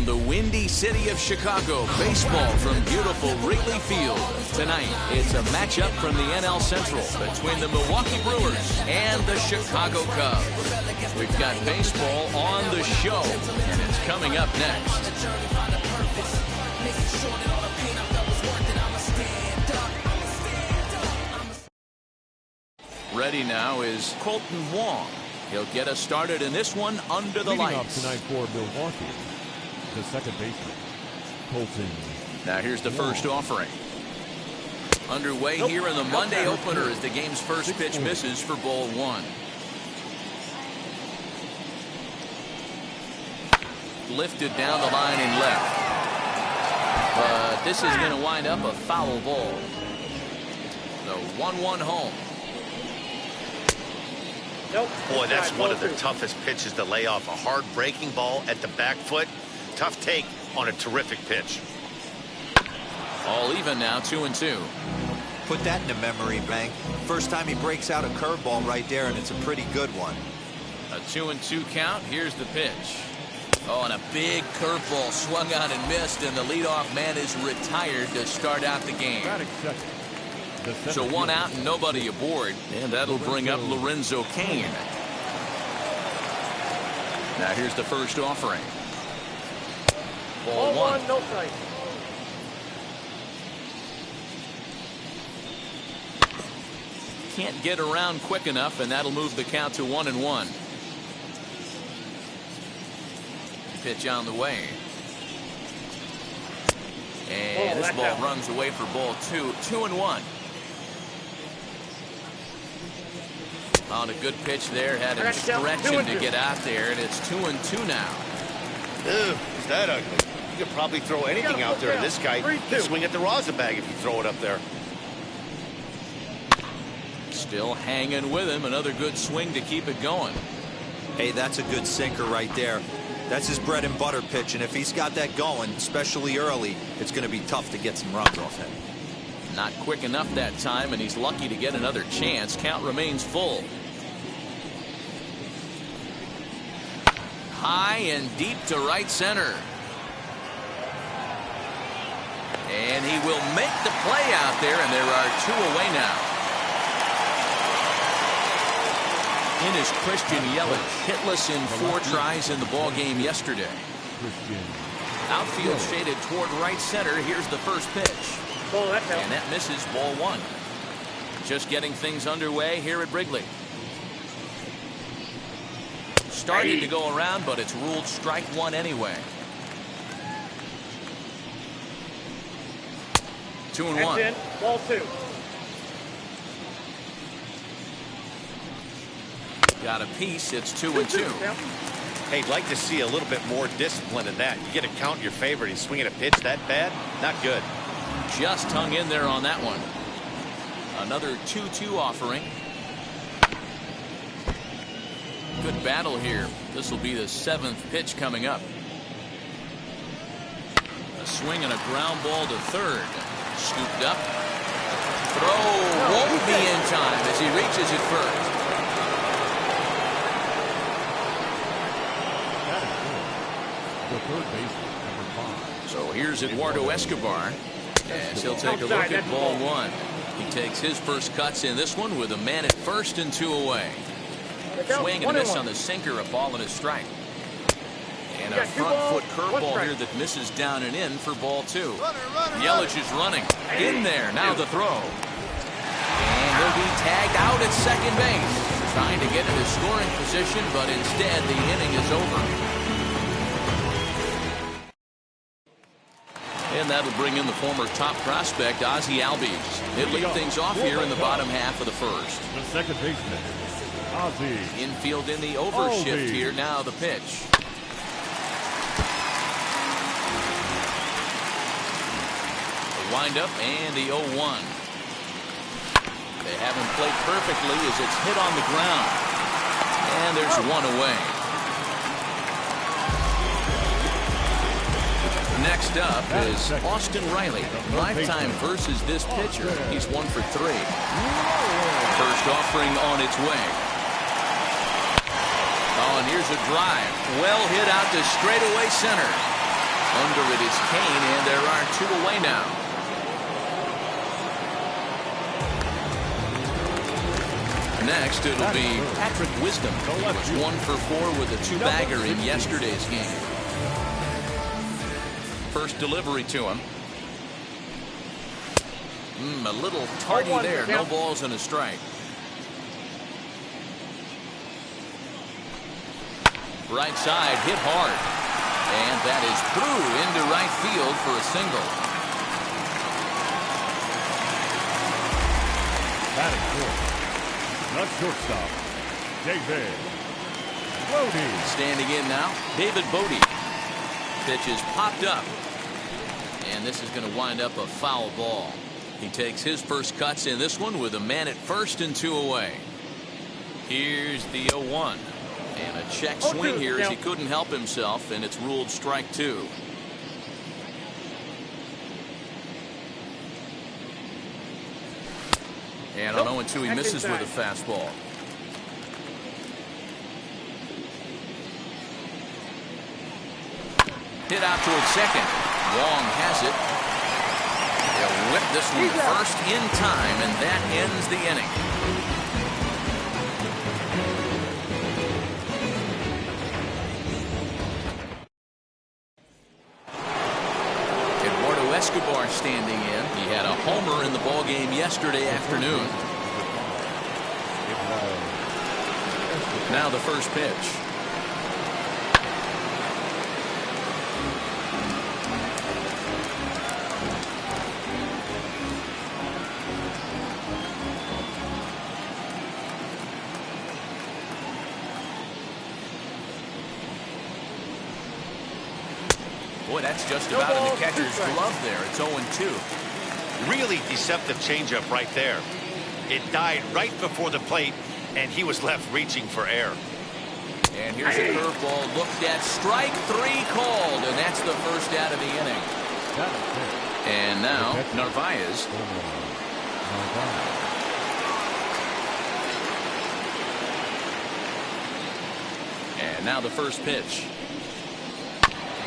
from the windy city of Chicago, baseball from beautiful Wrigley Field. Tonight, it's a matchup from the NL Central between the Milwaukee Brewers and the Chicago Cubs. We've got baseball on the show, and it's coming up next. Ready now is Colton Wong. He'll get us started in this one under the lights. Leading off tonight for Milwaukee, the second baseman, Colton. Now here's the first offering. Underway here in the Monday opener as the game's first pitch misses for ball one. Lifted down the line and left. But this is going to wind up a foul ball. The 1-1 home. Boy, that's one of the toughest pitches to lay off. A hard breaking ball at the back foot. Tough take on a terrific pitch. All even now, 2-2. Put that in the memory bank. First time he breaks out a curveball right there, and it's a pretty good one. A 2-2 count. Here's the pitch. Oh, and a big curveball swung on and missed, and the leadoff man is retired to start out the game. So one out and nobody aboard, and that'll bring up Lorenzo Cain. Now here's the first offering. Ball one. No strike. Can't get around quick enough, and that'll move the count to 1-1. Pitch on the way. And this ball runs away for ball two. 2-1. On a good pitch there, had him stretching to get out there, and it's 2-2 now. Ew, is that ugly? You could probably throw anything out there. This guy can swing at the rosin bag if you throw it up there. Still hanging with him. Another good swing to keep it going. Hey, that's a good sinker right there. That's his bread and butter pitch, and if he's got that going, especially early, it's going to be tough to get some runs off him. Not quick enough that time, and he's lucky to get another chance. Count remains full. High and deep to right center. And he will make the play out there, and there are two away now. In is Christian Yelich, hitless in 4 tries in the ball game yesterday. Outfield shaded toward right center. Here's the first pitch. And that misses, ball one. Just getting things underway here at Wrigley. Starting to go around, but it's ruled strike one anyway. 2-1. Ball two. Got a piece. It's 2-2. Hey, I'd like to see a little bit more discipline in that. You get a count in your favor, and he's swinging a pitch that bad. Not good. Just hung in there on that one. Another 2-2 offering. Good battle here. This will be the 7th pitch coming up. A swing and a ground ball to third. Scooped up. Throw won't be in time as he reaches it first. The third baseman, number 5. So here's Eduardo Escobar as he'll take a look at ball one. He takes his first cuts in this one with a man at first and 2 away. Swing and a miss on the sinker, a ball and a strike. And a front foot curveball here that misses down and in for ball 2. Yelich is running in there. Now the throw. And he'll be tagged out at second base. Trying to get into scoring position, but instead the inning is over. And that'll bring in the former top prospect, Ozzie Albies. He'll lead things off here in the bottom half of the first. The second baseman, Ozzie. Infield in the overshift here. Now the pitch. The windup and the 0-1. They have him played perfectly as it's hit on the ground. And there's one away. Next up is Austin Riley. Lifetime versus this pitcher. He's 1 for 3. First offering on its way. Oh, and here's a drive. Well hit out to straightaway center. Under it is Kane, and there are 2 away now. Next, it'll be Patrick Wisdom. He was 1 for 4 with a 2-bagger in yesterday's game. First delivery to him. A little tardy there. No balls and a strike. Right side, hit hard. And that is through into right field for a single. Batting fourth. The shortstop, David Bote. Standing in now, David Bote. Pitch is popped up. And this is going to wind up a foul ball. He takes his first cuts in this one with a man at first and 2 away. Here's the 0-1. And a check swing here as he couldn't help himself, and it's ruled strike 2. And on 0-2, he misses with a fastball. Hit out towards second. Wong has it. They'll whip this one first in time, and that ends the inning. Eduardo Escobar standing in. He had a homer in the ballgame yesterday afternoon. Now the first pitch. Boy, that's just about in the catcher's glove there. It's 0-2. Really deceptive changeup right there. It died right before the plate, and he was left reaching for air. And here's a curveball looked at. Strike 3 called, and that's the first out of the inning. And now Narvaez. And now the first pitch.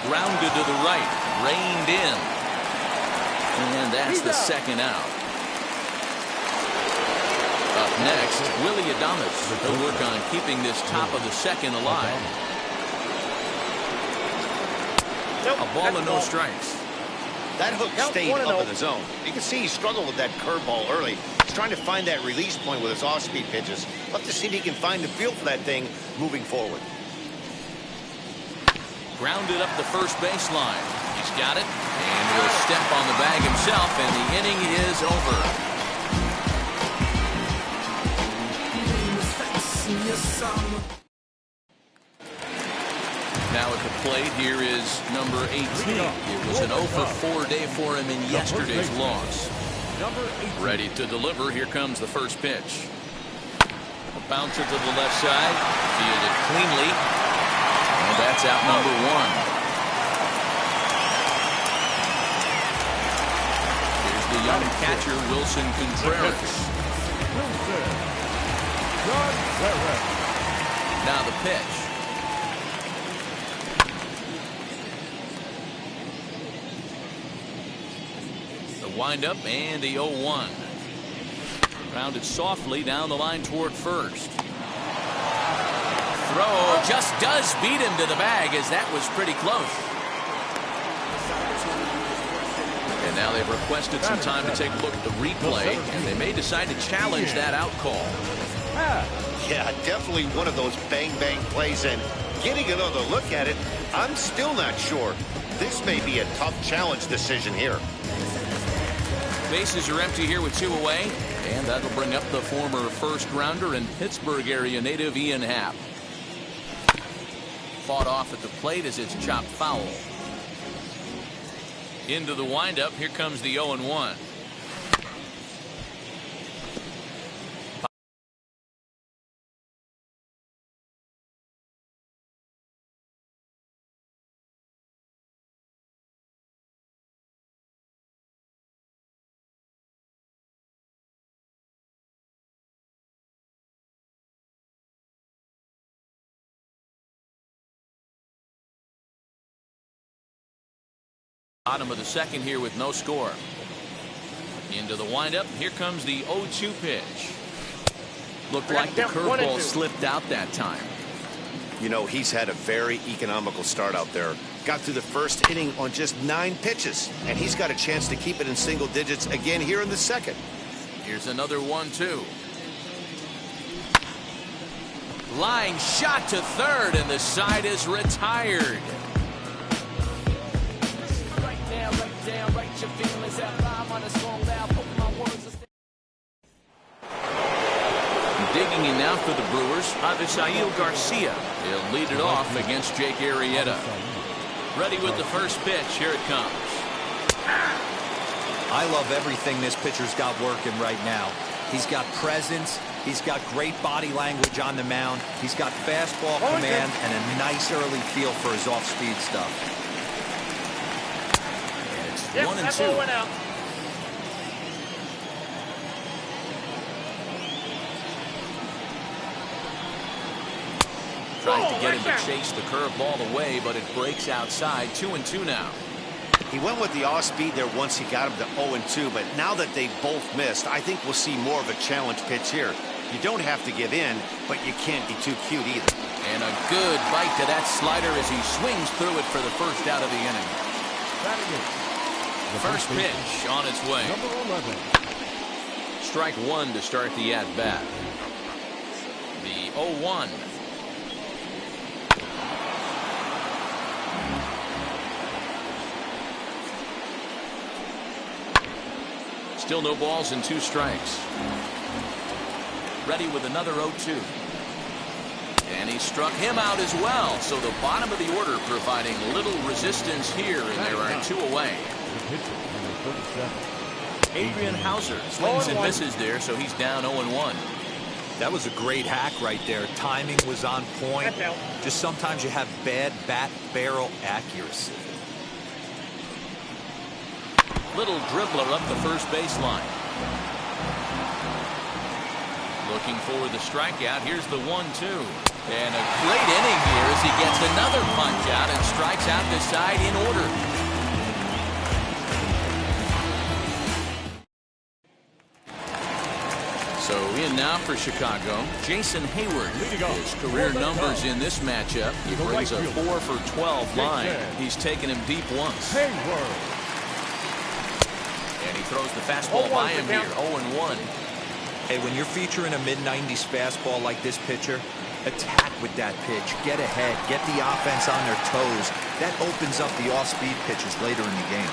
Grounded to the right, reined in. And that's the second out. Up next, Willy Adames. He'll work on keeping this top of the second alive. A ball and no strikes. That hook stayed up in the zone. You can see he struggled with that curveball early. He's trying to find that release point with his off-speed pitches. Love to see if he can find the feel for that thing moving forward. Grounded up the first baseline. He's got it, and he'll step on the bag himself, and the inning is over. Now at the plate, here is number 18. It was an 0 for 4 day for him in yesterday's loss. Ready to deliver. Here comes the first pitch. A bouncer to the left side. Fielded cleanly. And that's out number 1. Here's the young catcher, Wilson Contreras. Now the pitch. The windup and the 0-1. Grounded softly down the line toward first. Throw just does beat him to the bag, as that was pretty close. And now they've requested some time to take a look at the replay, and they may decide to challenge that out call. Yeah, definitely one of those bang-bang plays, and getting another look at it, I'm still not sure. This may be a tough challenge decision here. Bases are empty here with 2 away, and that'll bring up the former first-rounder and Pittsburgh area native Ian Happ. Fought off at the plate as it's chopped foul. Into the windup. Here comes the 0-1. Bottom of the second here with no score. Into the windup. Here comes the 0-2 pitch. Looked like the curveball slipped out that time. You know, he's had a very economical start out there. Got through the first inning on just 9 pitches, and he's got a chance to keep it in single digits again here in the second. Here's another 1-2. Line shot to third, and the side is retired. Digging in now for the Brewers, Avisail Garcia. He'll lead it off against Jake Arrieta. Ready with the first pitch. Here it comes. I love everything this pitcher's got working right now. He's got presence. He's got great body language on the mound. He's got fastball command and a nice early feel for his off-speed stuff. It's 1-2. Tries to get him to chase the curveball away, but it breaks outside. 2-2 now. He went with the off-speed there once he got him to 0-2, but now that they both missed, I think we'll see more of a challenge pitch here. You don't have to give in, but you can't be too cute either. And a good bite to that slider as he swings through it for the first out of the inning. The first pitch on its way. Number 11. Strike one to start the at-bat. The 0-1. Still no balls and 2 strikes. Ready with another 0-2. And he struck him out as well. So the bottom of the order providing little resistance here, and there are 2 away. Adrian Hauser swings and misses there, so he's down 0-1. That was a great hack right there. Timing was on point. Just sometimes you have bad bat barrel accuracy. Little dribbler up the first baseline. Looking for the strikeout. Here's the 1-2. And a great inning here as he gets another punch out and strikes out the side in order. So in now for Chicago, Jason Hayward. His career numbers in this matchup. He brings a 4 for 12 line. He's taken him deep once. And he throws the fastball by him here, 0-1. Hey, when you're featuring a mid-90s fastball like this pitcher, attack with that pitch. Get ahead. Get the offense on their toes. That opens up the off-speed pitches later in the game.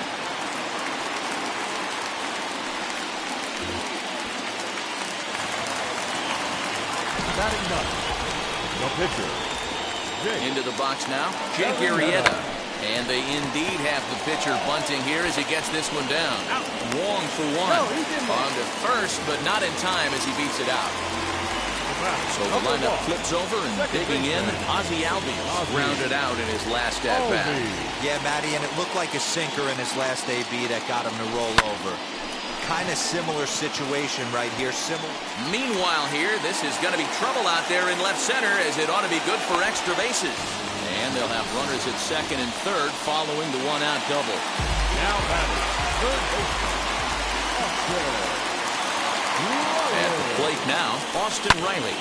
Batting ninth, the pitcher. Into the box now, Jake Arrieta. And they indeed have the pitcher bunting here as he gets this one down. Wong for 1. On to first, but not in time as he beats it out. So the lineup flips over and digging in, Ozzie Albies grounded out in his last at-bat. Yeah, Matty, and it looked like a sinker in his last AB that got him to roll over. Kind of similar situation right here. Meanwhile here, this is going to be trouble out there in left center as it ought to be good for extra bases. And they'll have runners at second and third following the 1-out double. Now batting, third baseman. At the plate now, Austin Riley.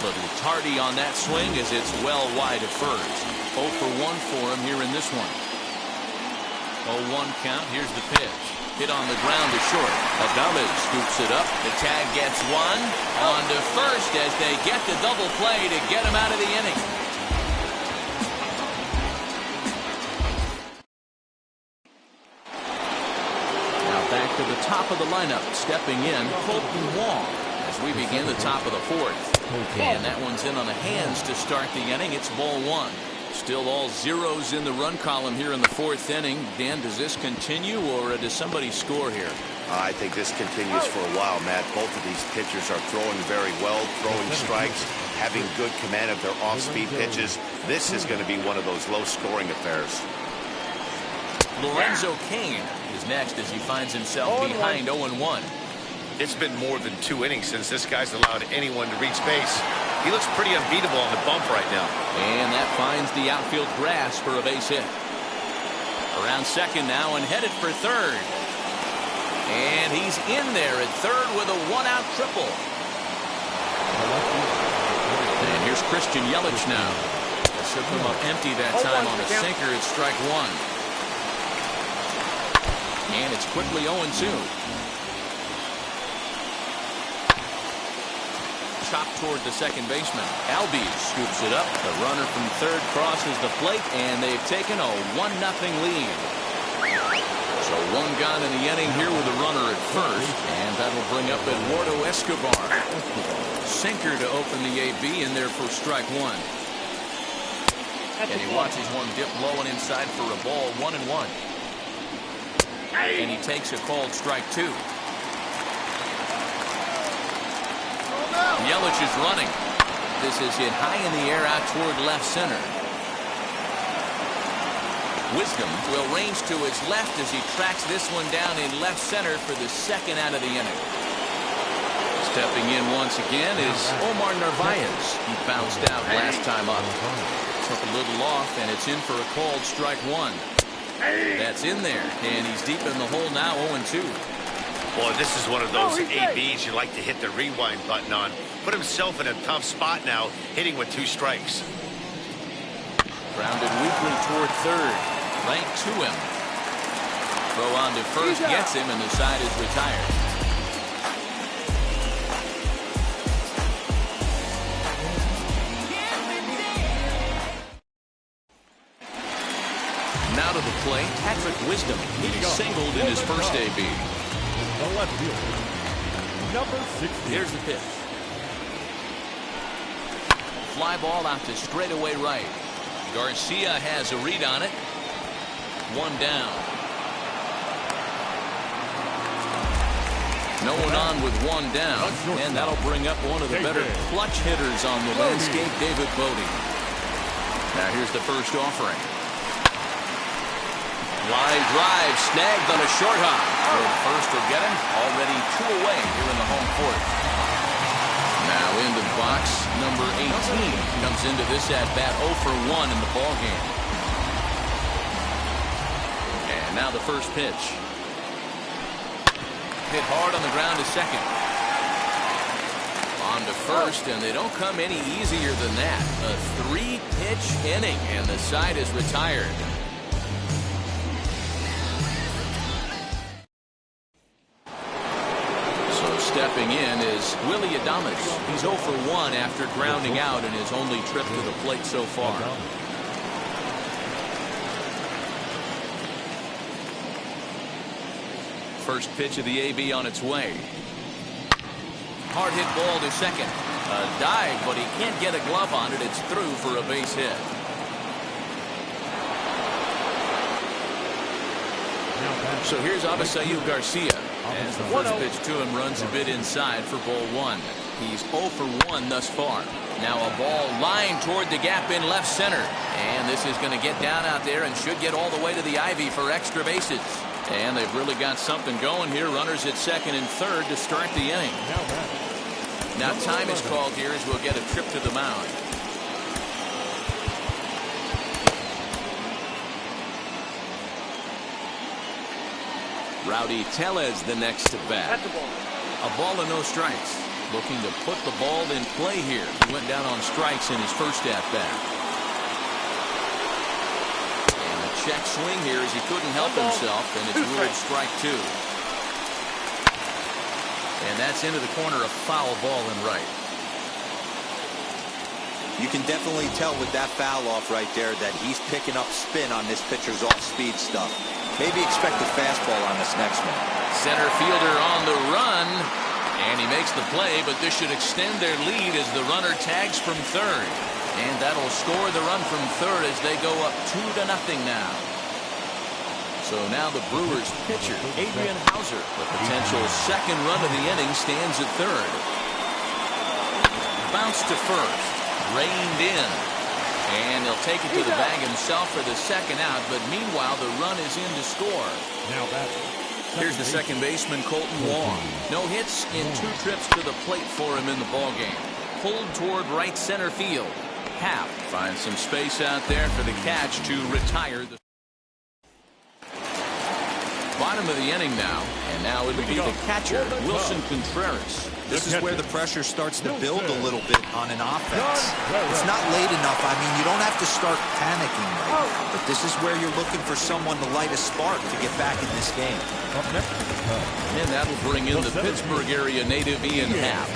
Little tardy on that swing as it's well wide of first. 0 for 1 for him here in this one. 0-1 count. Here's the pitch. Hit on the ground to short. Adames scoops it up. The tag gets one. On to first as they get the double play to get him out of the inning. To the top of the lineup, stepping in, Colton Wong, as we begin the top of the 4th. And that one's in on the hands to start the inning. It's ball 1. Still all zeros in the run column here in the 4th inning. Dan, does this continue, or does somebody score here? I think this continues for a while, Matt. Both of these pitchers are throwing very well, throwing strikes, having good command of their off-speed pitches. This is going to be one of those low-scoring affairs. Lorenzo Cain is next as he finds himself behind 0-1. It's been more than 2 innings since this guy's allowed anyone to reach base. He looks pretty unbeatable on the bump right now. And that finds the outfield grass for a base hit. Around second now and headed for third. And he's in there at third with a one-out triple. And here's Christian Yelich now. Shook him up empty that time on a sinker at strike one. And it's quickly 0-2. Chopped toward the second baseman. Albies scoops it up. The runner from third crosses the plate, and they've taken a 1-0 lead. So one gone in the inning here with a runner at first, and that'll bring up Eduardo Escobar. Sinker to open the AB in there for strike one. And he watches one dip low and inside for a ball, 1-1. And he takes a called strike two. Yelich is running. This is hit high in the air out toward left center. Wisdom will range to his left as he tracks this one down in left center for the second out of the inning. Stepping in once again is Omar Narvaez. He bounced out last time up. Took a little off, and it's in for a called strike one. That's in there, and he's deep in the hole now, 0-2. Boy, this is one of those ABs you like to hit the rewind button on. Put himself in a tough spot now, hitting with 2 strikes. Grounded weakly toward third. Right to him. Throw on to first, gets him, and the side is retired. Now to the plate, Patrick Wisdom. He singled in his first AB. The left fielder, number 60. Here's the pitch. Fly ball out to straightaway right. Garcia has a read on it. One down. No one on with one down, and that'll bring up one of the better clutch hitters on the landscape, David Bote. Now here's the first offering. Line drive snagged on a short hop. First will get him. Already 2 away here in the home court. Now into the box, number 18 comes into this at bat 0 for 1 in the ball game. And now the first pitch. Hit hard on the ground to second. On to first, and they don't come any easier than that. A 3-pitch inning, and the side is retired. Stepping in is Willy Adames. He's 0 for 1 after grounding out in his only trip to the plate so far. First pitch of the AB on its way. Hard hit ball to second. A dive, but he can't get a glove on it. It's through for a base hit. So here's Avisaíl Garcia. As the first pitch to him runs a bit inside for ball 1. He's 0 for 1 thus far. Now a ball lined toward the gap in left center. And this is going to get down out there and should get all the way to the ivy for extra bases. And they've really got something going here. Runners at second and third to start the inning. Now time is called here as we'll get a trip to the mound. Rowdy Tellez the next to bat. A ball and no strikes. Looking to put the ball in play here. He went down on strikes in his first at bat. And a check swing here as he couldn't help himself, and it's ruled strike 2. And that's into the corner, a foul ball and right. You can definitely tell with that foul off right there that he's picking up spin on this pitcher's off-speed stuff. Maybe expect a fastball on this next one. Center fielder on the run, and he makes the play, but this should extend their lead as the runner tags from third. And that'll score the run from third as they go up 2-0 now. So now the Brewers pitcher, Adrian Hauser, the potential second run of the inning, stands at third. Bounce to first, reined in. And he'll take it to the bag himself for the second out, but meanwhile the run is in to score. Now back. Here's the second baseman, Colton Wong. No hits in 2 trips to the plate for him in the ballgame. Pulled toward right center field. Happ finds some space out there for the catch to retire the Bottom of the inning now, and now it'll be the catcher, Wilson Contreras. This is where the pressure starts to build a little bit on an offense. It's not late enough. I mean, you don't have to start panicking, right? But this is where you're looking for someone to light a spark to get back in this game. And that'll bring in the Pittsburgh area native Ian Happ.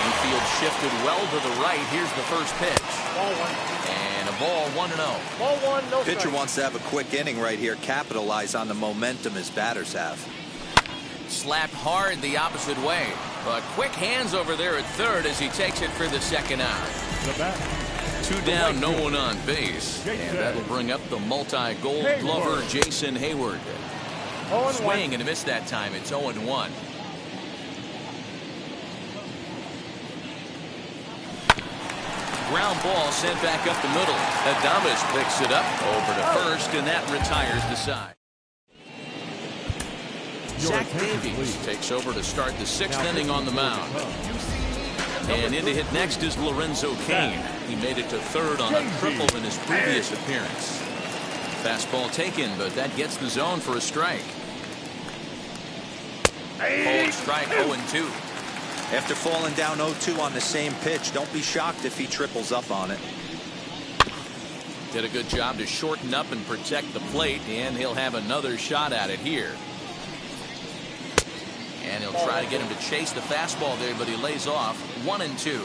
Infield shifted well to the right. Here's the first pitch. Ball one. And a ball 1-0. Ball one, no Pitcher strike. wants to have a quick inning right here, capitalize on the momentum his batters have. Slapped hard the opposite way. But quick hands over there at third as he takes it for the second out. Two down, no one on base. And that'll bring up the multi-gold glover Jason Hayward. Swing and a miss that time. It's 0-1. Ground ball sent back up the middle. Adames picks it up over to first, and that retires the side. Zach Davies takes over to start the 6th inning on the mound. And in to hit next is Lorenzo Cain. He made it to third on a triple in his previous appearance. Fastball taken, but that gets the zone for a strike. Cold strike 0-2. After falling down 0-2 on the same pitch, don't be shocked if he triples up on it. Did a good job to shorten up and protect the plate, and he'll have another shot at it here. And he'll try to get him to chase the fastball there, but he lays off 1-2.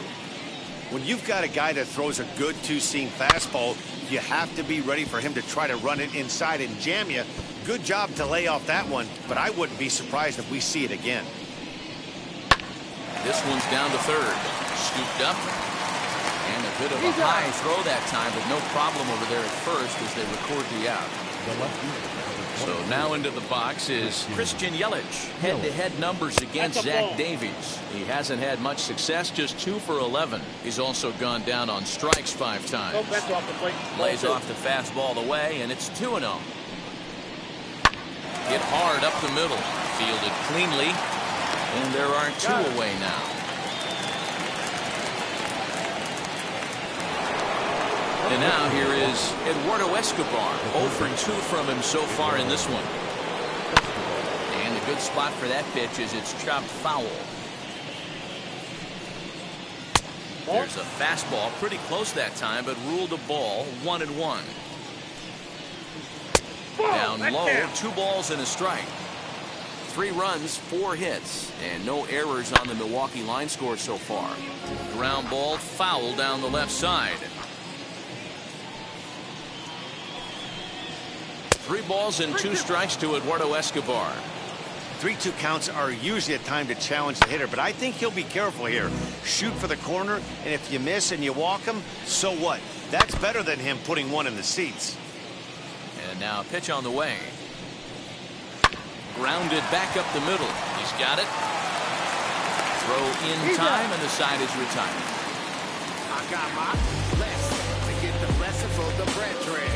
When you've got a guy that throws a good two-seam fastball, you have to be ready for him to try to run it inside and jam you. Good job to lay off that one, but I wouldn't be surprised if we see it again. This one's down to third. Scooped up. And a bit of a high throw that time, but no problem over there at first as they record the out. So now into the box is Christian Yelich. Head-to-head numbers against Zach Davies. He hasn't had much success, just 2 for 11. He's also gone down on strikes 5 times. Lays off the fastball away, and it's 2-0. Hit hard up the middle. Fielded cleanly. And there are 2 away now. And now here is Eduardo Escobar. 0 for 2 from him so far in this one. And a good spot for that pitch is it's chopped foul. There's a fastball pretty close that time, but ruled a ball 1-1. Down low, 2 balls and a strike. 3 runs, 4 hits, and no errors on the Milwaukee line score so far. Ground ball foul down the left side. 3 balls and 2 strikes to Eduardo Escobar. 3-2 counts are usually a time to challenge the hitter, but I think he'll be careful here. Shoot for the corner, and if you miss and you walk him, so what? That's better than him putting one in the seats. And now a pitch on the way. Grounded back up the middle. He's got it. Throw in time, and the side is retired. I got my blessing to get the blessing for the brethren.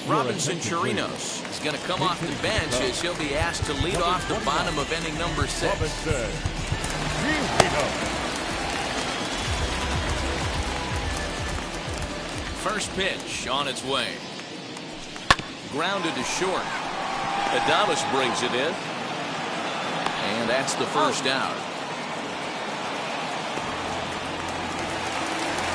Robinson Chirinos is going to come off the bench as he'll be asked to lead off the bottom of inning number 6. First pitch on its way. Grounded to short. Adames brings it in. And that's the first out.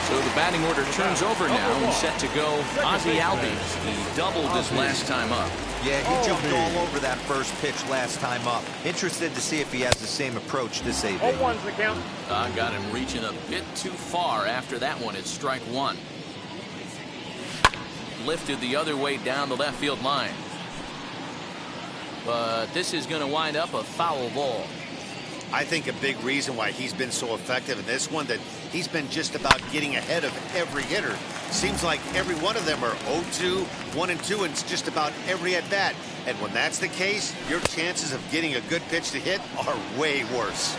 So the batting order turns over now and set to go Ozzie Albies. He doubled his last time up. Yeah, he jumped all over that first pitch last time up. Interested to see if he has the same approach this AB. One's the count. Got him reaching a bit too far after that one. It's strike 1. Lifted the other way down the left field line. But this is going to wind up a foul ball. I think a big reason why he's been so effective in this one, that he's been just about getting ahead of every hitter. Seems like every one of them are 0-2, 1-2, and it's just about every at bat. And when that's the case, your chances of getting a good pitch to hit are way worse.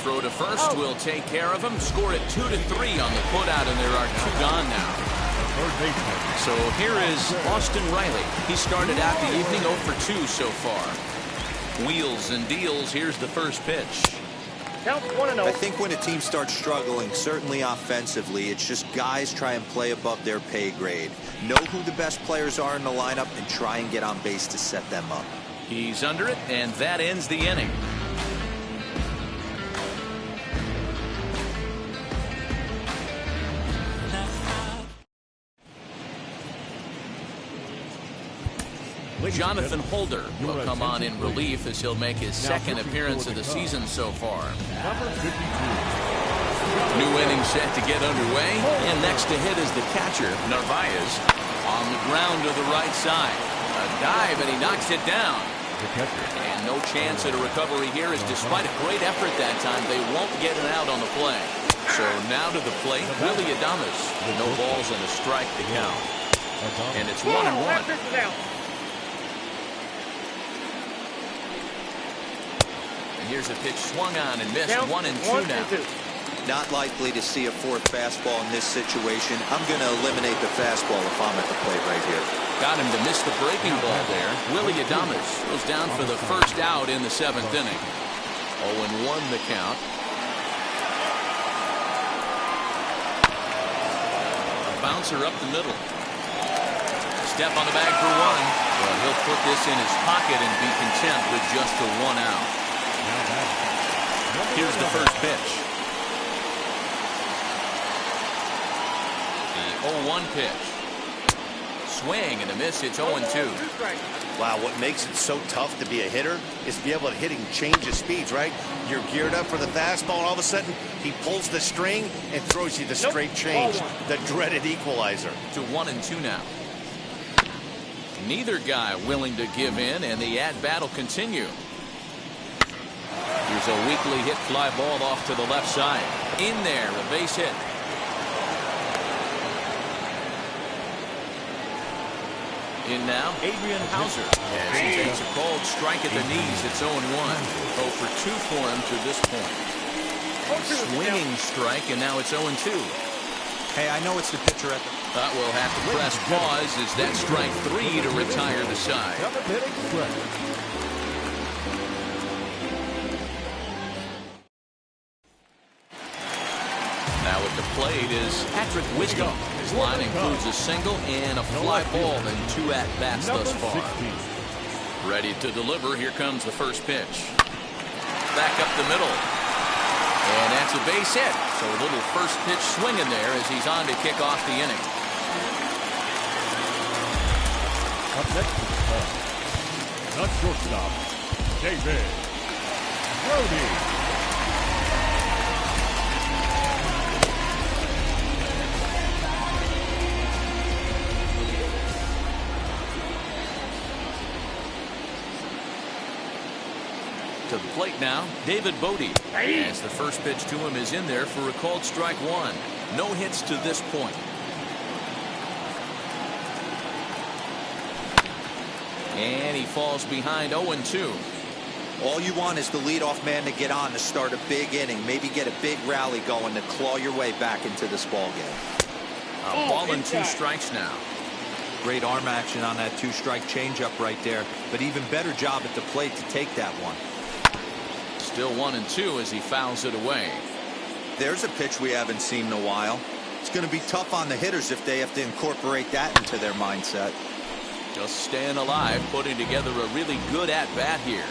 Throw to first will take care of him. Score it 2-3 on the putout, and there are 2 gone now. So here is Austin Riley. He started out the evening 0 for 2 so far. Wheels and deals. Here's the first pitch. Count 1-0. I think when a team starts struggling, certainly offensively, it's just guys try and play above their pay grade. Know who the best players are in the lineup and try and get on base to set them up. He's under it, and that ends the inning. Jonathan Holder will come on in relief as he'll make his second appearance of the season so far. New inning set to get underway, and next to hit is the catcher, Narvaez, on the ground to the right side. A dive, and he knocks it down. And no chance at a recovery here, as despite a great effort that time, they won't get an out on the play. So now to the plate, Willy Adames. No balls and a strike to count. And it's 1-1. Here's a pitch swung on and missed. 1-2 now. Not likely to see a fourth fastball in this situation. I'm going to eliminate the fastball if I'm at the plate right here. Got him to miss the breaking ball there. Willy Adames goes down for the first out in the 7th inning. 0-1 the count. A bouncer up the middle. Step on the bag for one. Well, he'll put this in his pocket and be content with just the 1 out. Here's the first pitch. The 0-1 pitch. Swing and a miss. It's 0-2. Wow, what makes it so tough to be a hitter is to be able to hit and change his speeds, right? You're geared up for the fastball, and all of a sudden he pulls the string and throws you the straight change, the dreaded equalizer. To 1-2 now. Neither guy willing to give in, and the at-bat will continue. Here's a weakly hit fly ball off to the left side. In there, a base hit. In now, Adrian Hauser. As he takes a called strike at the knees, it's 0-1. 0 for 2 for him to this point. Swinging strike, and now it's 0-2. Hey, I know it's the pitcher at the... We'll have to press pause as that strike 3 to retire the side. Now at the plate is Patrick Wisdom. His line includes a single and a fly ball and 2 at-bats thus far. Ready to deliver. Here comes the first pitch. Back up the middle. And that's a base hit. So a little first pitch swinging there as he's on to kick off the inning. Up next is the shortstop, David Brody. To the plate now, David Bodie. As the first pitch to him is in there for a called strike 1. No hits to this point. And he falls behind 0-2. All you want is the leadoff man to get on to start a big inning. Maybe get a big rally going to claw your way back into this ball game. A ball and 2 strikes now. Great arm action on that 2-strike changeup right there. But even better job at the plate to take that one. Still 1-2 as he fouls it away. There's a pitch we haven't seen in a while. It's going to be tough on the hitters if they have to incorporate that into their mindset. Just staying alive, putting together a really good at-bat here.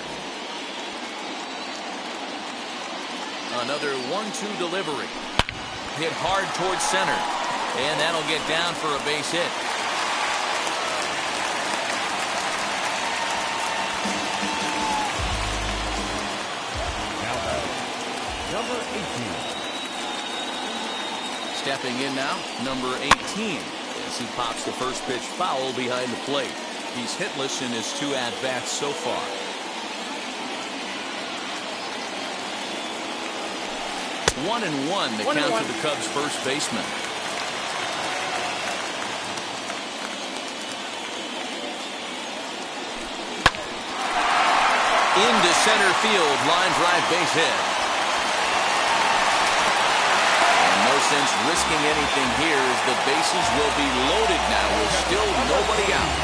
Another 1-2 delivery. Hit hard towards center. And that'll get down for a base hit. Number 18. Stepping in now, number 18. As he pops the first pitch foul behind the plate. He's hitless in his 2 at-bats so far. One and one the count to the Cubs first baseman. Into center field, line drive base hit. And no sense risking anything here as the bases will be loaded now with still nobody out.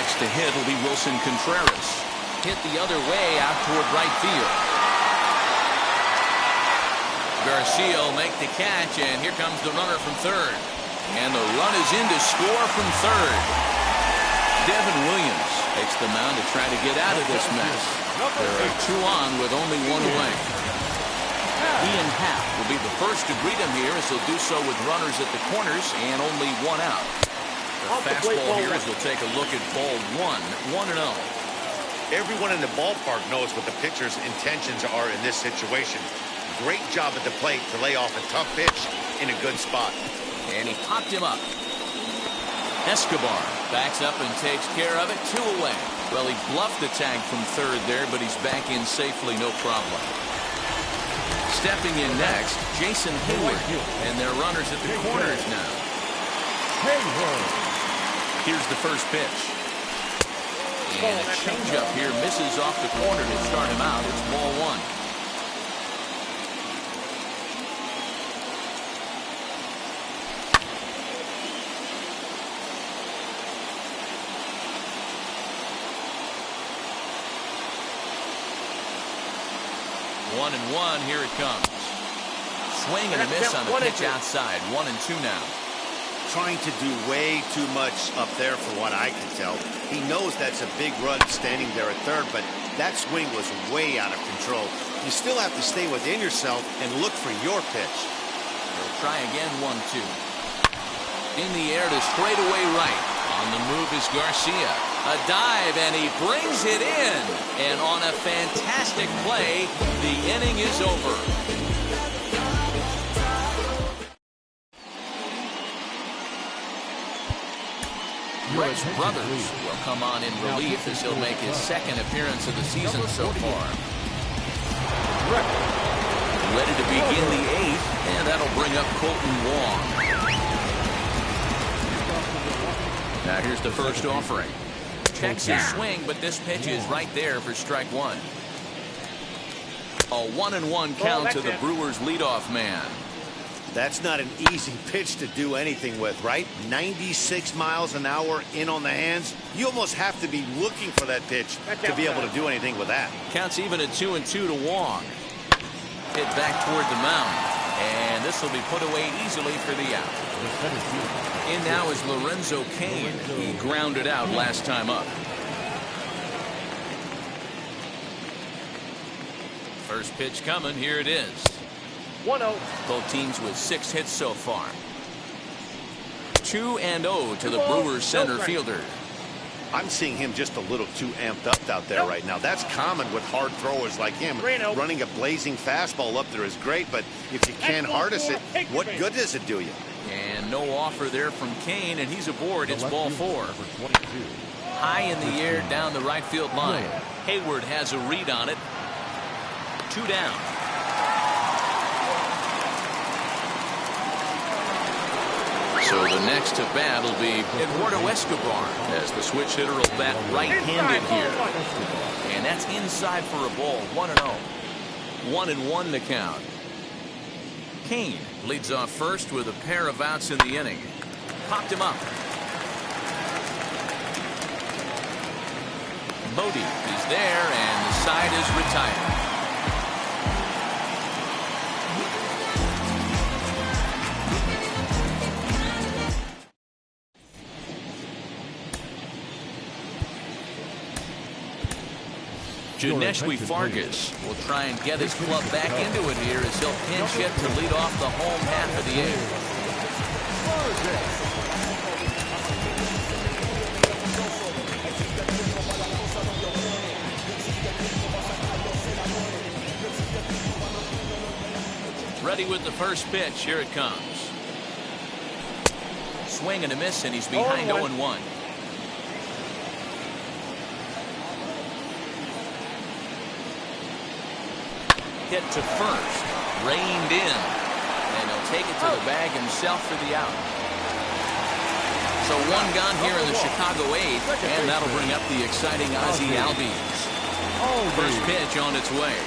Next to hit will be Wilson Contreras. Hit the other way out toward right field. Garcia will make the catch, and here comes the runner from third. And the run is in to score from third. Devin Williams takes the mound to try to get out of this mess. There are 2 on with only 1 away. Ian Happ will be the first to greet him here, as he'll do so with runners at the corners and only 1 out. The fastball here as we'll take a look at ball 1, 1-0. Everyone in the ballpark knows what the pitcher's intentions are in this situation. Great job at the plate to lay off a tough pitch in a good spot. And he popped him up. Escobar backs up and takes care of it. 2 away. Well, he bluffed the tag from third there, but he's back in safely, no problem. Stepping in next, Jason Hayward. And they're runners at the corners now. Here's the first pitch. And a changeup here misses off the corner to start him out. It's ball 1. One and 1, here it comes. Swing and a miss on the pitch outside. 1-2 now. Trying to do way too much up there for what I can tell. He knows that's a big run standing there at third, but that swing was way out of control. You still have to stay within yourself and look for your pitch. He'll try again. 1-2. In the air to straightaway right. On the move is Garcia. A dive, and he brings it in. And on a fantastic play, the inning is over. Rex Brothers will come on in relief as he'll make his 2nd appearance of the season so far. Ready to begin the 8th, and that'll bring up Colton Wong. Now here's the first offering. Checks his swing, but this pitch is right there for strike 1. A 1-1 count to the Brewers' leadoff man. That's not an easy pitch to do anything with, right? 96 miles an hour in on the hands. You almost have to be looking for that pitch to be able to do anything with that. Counts even at 2-2 to Wong. Hit back toward the mound. And this will be put away easily for the out. In now is Lorenzo Cain. He grounded out last time up. First pitch coming. Here it is. 1-0. Both teams with 6 hits so far. 2-0 to the Brewers center fielder. I'm seeing him just a little too amped up out there right now. That's common with hard throwers like him. Running a blazing fastball up there is great, but if you can't harness it, what good does it do you? And no offer there from Cain, and he's aboard. It's ball 4. High in the air down the right field line. Hayward has a read on it. 2 down. So the next to bat will be Eduardo Escobar, as the switch hitter will bat right-handed here. And that's inside for a ball. 1-0. 1-1 to count. Cain leads off first with a pair of outs in the inning. Popped him up. Bodie is there, and the side is retired. Janesh Fargas will try and get his club back into it here as he'll pinch hit to lead off the home half of the 8th. Ready with the first pitch. Here it comes. Swing and a miss, and he's behind 0-1. Hit to first, reined in, and he'll take it to the bag himself for the out. So 1 gone here in the Chicago 8th, and that'll bring up the exciting Ozzie Albies. First pitch on its way.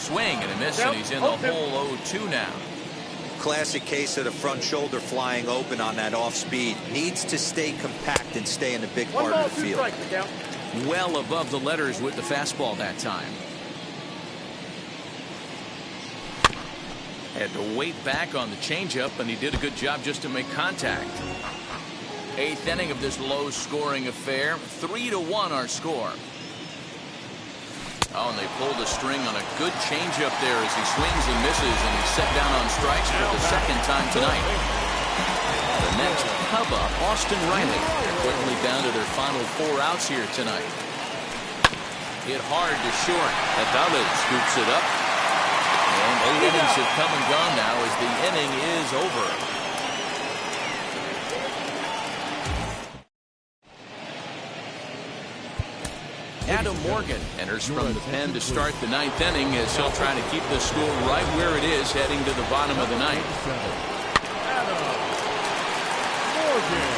Swing and a miss, and he's in the hole 0-2 now. Classic case of the front shoulder flying open on that off speed. Needs to stay compact and stay in the big part of the field. Well above the letters with the fastball that time. Had to wait back on the changeup, and he did a good job just to make contact. 8th inning of this low-scoring affair. 3-1 our score. Oh, and they pulled a string on a good changeup there as he swings and misses, and he's set down on strikes for the second time tonight. The next pub up, Austin Riley. They're quickly down to their final 4 outs here tonight. Hit hard to short. Adalid scoops it up. And 8 innings have come and gone now as the inning is over. Adam Morgan enters from the pen to start the 9th inning as he'll try to keep the score right where it is heading to the bottom of the 9th. Adam Morgan.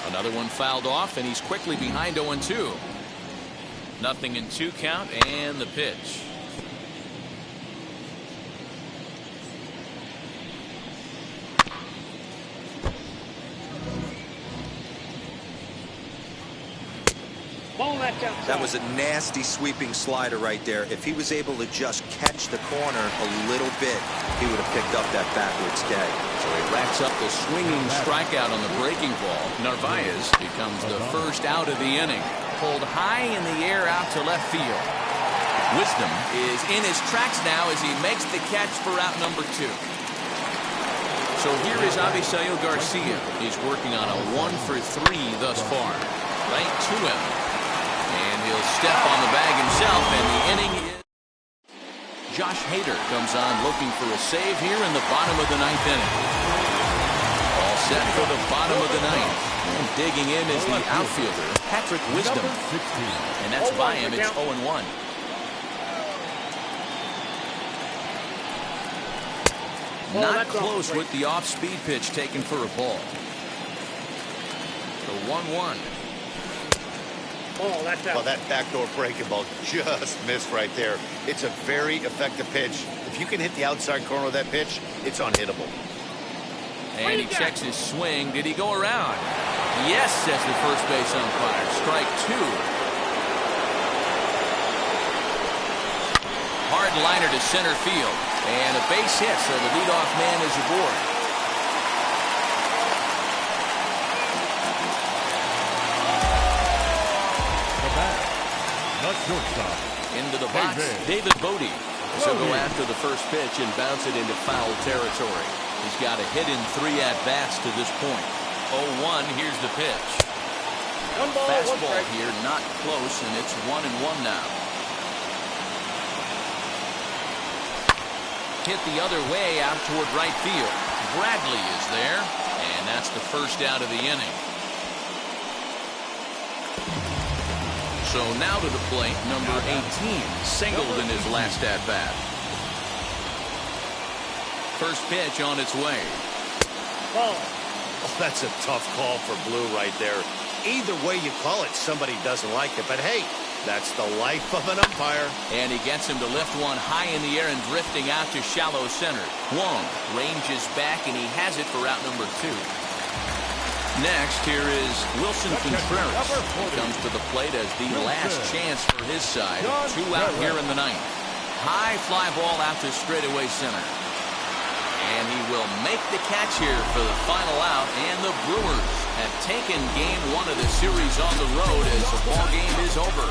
Another one fouled off, and he's quickly behind 0-2. 0-2 count, and the pitch. That was a nasty sweeping slider right there. If he was able to just catch the corner a little bit, he would have picked up that backwards K. So he racks up the swinging strikeout on the breaking ball. Narvaez becomes the first out of the inning. Pulled high in the air out to left field. Wisdom is in his tracks now as he makes the catch for out number 2. So here is Avisail Garcia. He's working on a 1-for-3 thus far. Right to him. And he'll step on the bag himself, and the inning is... Josh Hader comes on looking for a save here in the bottom of the 9th inning. All set for the bottom of the 9th. And digging in is the outfielder, Patrick Wisdom. And that's by him. It's 0-1. Not close with the off-speed pitch taken for a ball. The 1-1. Well, that backdoor breaking ball just missed right there. It's a very effective pitch. If you can hit the outside corner of that pitch, it's unhittable. And he checks his swing. Did he go around? Yes, says the first base umpire. Strike 2. Hard liner to center field. And a base hit, so the leadoff man is aboard. Shortstop. Into the box, David Bodie. So go after the first pitch and bounce it into foul territory. He's got a hit in 3 at-bats to this point. 0-1, here's the pitch. Fastball here, not close, and it's 1-1 now. Hit the other way out toward right field. Bradley is there, and that's the first out of the inning. So now to the plate, number 18, singled in his last at-bat. First pitch on its way. Oh, that's a tough call for Blue right there. Either way you call it, somebody doesn't like it. But hey, that's the life of an umpire. And he gets him to lift one high in the air and drifting out to shallow center. Wong ranges back, and he has it for out number 2. Next, here is Wilson Contreras. He comes to the plate as the last chance for his side. 2 out here in the 9th. High fly ball out to straightaway center. And he will make the catch here for the final out. And the Brewers have taken game 1 of the series on the road as the ball game is over.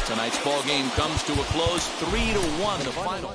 Tonight's ball game comes to a close, 3-1 the final.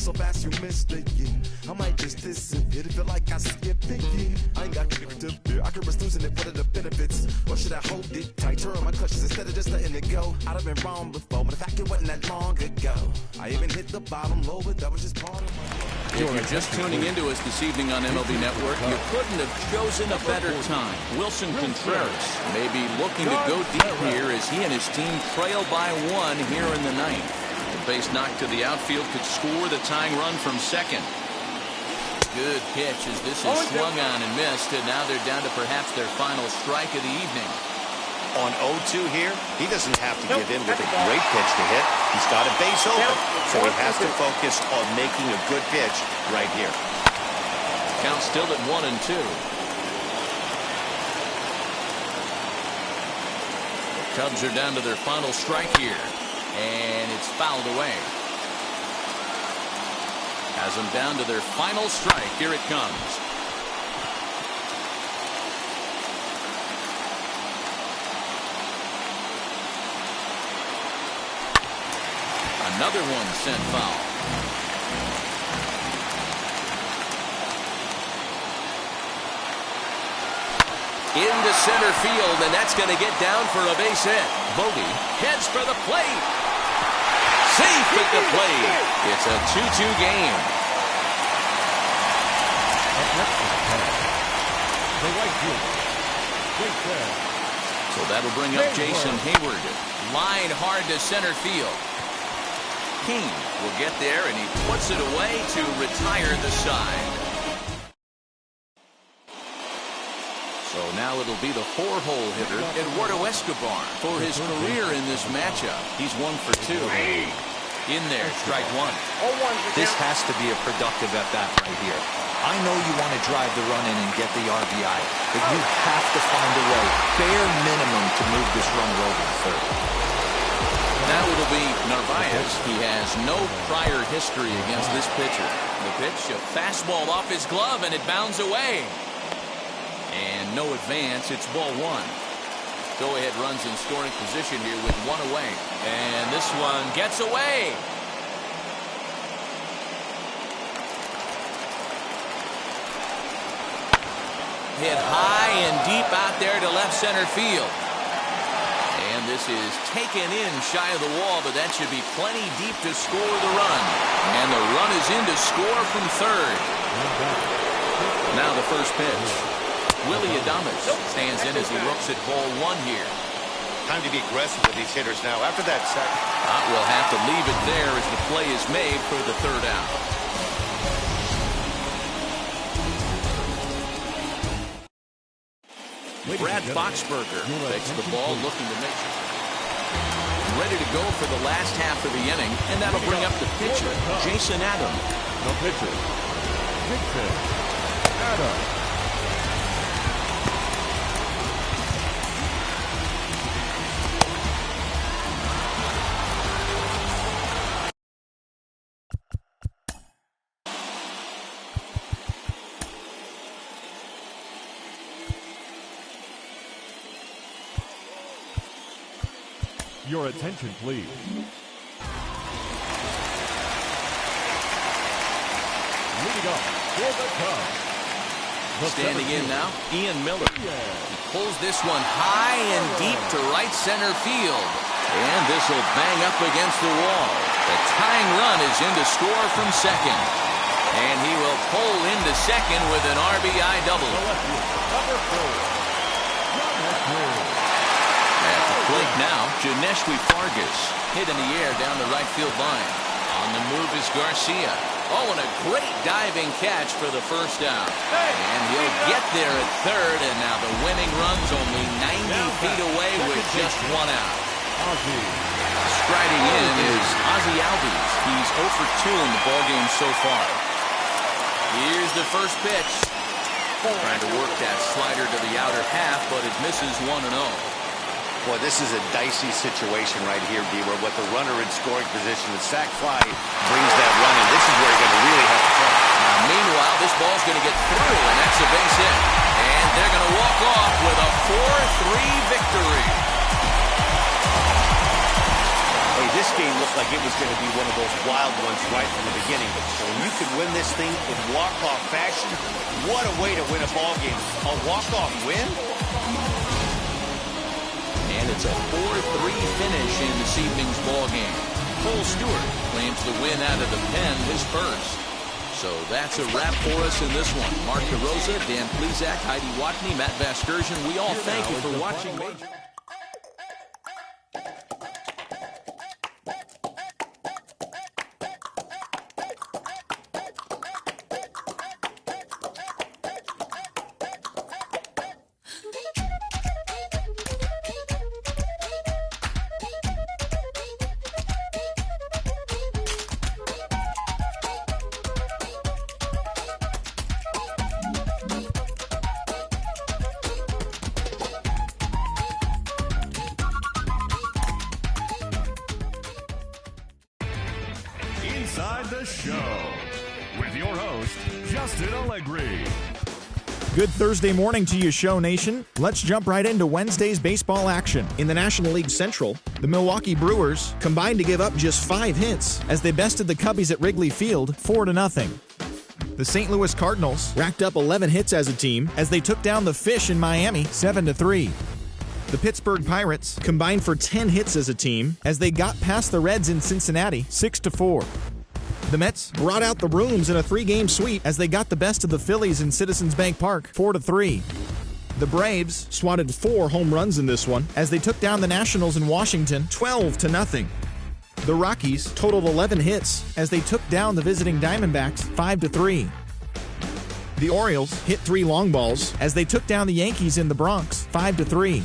so fast you missed it, yeah. I might just disappear to feel like I skipped it, yeah. I ain't got to fear. I could risk losing it. What are the benefits? Or should I hold it tight? Turn my clutches instead of just letting it go. I'd have been wrong before, but the fact it wasn't that long ago. I even hit the bottom low, but that was just part of my... If you're just tuning into us this evening on MLB Network, you couldn't have chosen a better time. Wilson Contreras may be looking to go deep here as he and his team trail by 1 here in the ninth. The base knock to the outfield could score the tying run from second. Good pitch as this is swung on and missed, and now they're down to perhaps their final strike of the evening. On 0-2 here, he doesn't have to give in with a great pitch to hit. He's got a base open, so he has to focus on making a good pitch right here. Count still at 1-2. The Cubs are down to their final strike here, and it's fouled away. Has them down to their final strike. Here it comes. Another one sent foul. Into center field, and that's going to get down for a base hit. Bogey heads for the plate. Safe at the plate. It's a 2-2 game. So that'll bring up Jason Hayward. Line hard to center field. King will get there, and he puts it away to retire the side. So now it'll be the 4-hole hitter, Eduardo Escobar, for his career in this matchup. He's 1 for 2. In there, strike 1. This has to be a productive at-bat right here. I know you want to drive the run in and get the RBI, but you have to find a way, bare minimum, to move this runner over to third. Now it'll be Narvaez. He has no prior history against this pitcher. The pitch, a fastball off his glove, and it bounds away. And no advance. It's ball 1. Go-ahead runs in scoring position here with 1 away. And this one gets away. Hit high and deep out there to left center field. And this is taken in shy of the wall, but that should be plenty deep to score the run. And the run is in to score from third. Now the first pitch. Willie Adames stands in as he looks at ball 1 here. Time to be aggressive with these hitters now. After that sack, We'll have to leave it there as the play is made for the third out. Brad Boxberger takes the ball, looking to make it. Ready to go for the last half of the inning, and that'll bring up the pitcher, Jason Adams. The pitcher, Jason Adams. Your attention, please. Leading up for the Cubs. Standing in now, Ian Miller. He pulls this one high and deep to right center field. And this will bang up against the wall. The tying run is in to score from second. And he will pull into second with an RBI double. Number 4. At the plate now, Janeski Fargas hit in the air down the right field line. On the move is Garcia. Oh, and a great diving catch for the first out. And he'll get there at third, and now the winning run's only 90 feet away with just 1 out. Striding in is Ozzie Albies. He's 0 for 2 in the ballgame so far. Here's the first pitch. Trying to work that slider to the outer half, but it misses 1-0. boy, this is a dicey situation right here, D, where with the runner in scoring position, the sac fly brings that run in. This is where you're going to really have to try. Now, meanwhile, this ball's going to get through, and that's a base hit. And they're going to walk off with a 4-3 victory. Hey, this This game looked like it was going to be one of those wild ones right from the beginning. So when you can win this thing in walk-off fashion, what a way to win a ball game. A walk-off win? And it's a 4-3 finish in this evening's ball game. Cole Stewart claims the win out of the pen, his first. So that's a wrap for us in this one. Mark DeRosa, Dan Plesac, Heidi Watney, Matt Vasgersian, we all thank you for watching Major. Inside the Show with your host, Justin Allegri. Good Thursday morning to you, Show Nation. Let's jump right into Wednesday's baseball action. In the National League Central, the Milwaukee Brewers combined to give up just 5 hits as they bested the Cubbies at Wrigley Field 4-0. The St. Louis Cardinals racked up 11 hits as a team as they took down the Fish in Miami 7-3. The Pittsburgh Pirates combined for 10 hits as a team as they got past the Reds in Cincinnati 6-4. The Mets brought out the brooms in a 3-game sweep as they got the best of the Phillies in Citizens Bank Park 4-3. The Braves swatted 4 home runs in this one as they took down the Nationals in Washington 12-0. The Rockies totaled 11 hits as they took down the visiting Diamondbacks 5-3. The Orioles hit 3 long balls as they took down the Yankees in the Bronx 5-3.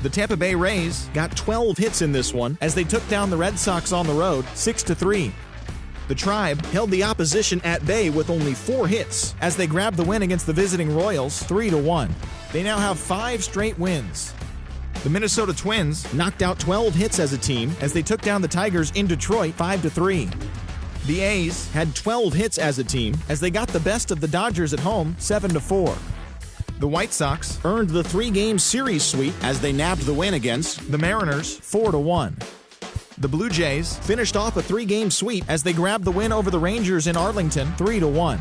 The Tampa Bay Rays got 12 hits in this one as they took down the Red Sox on the road 6-3. The Tribe held the opposition at bay with only 4 hits as they grabbed the win against the visiting Royals 3-1. They now have 5 straight wins. The Minnesota Twins knocked out 12 hits as a team as they took down the Tigers in Detroit 5-3. The A's had 12 hits as a team as they got the best of the Dodgers at home 7-4. The White Sox earned the 3-game series sweep as they nabbed the win against the Mariners 4-1. The Blue Jays finished off a 3-game sweep as they grabbed the win over the Rangers in Arlington 3-1.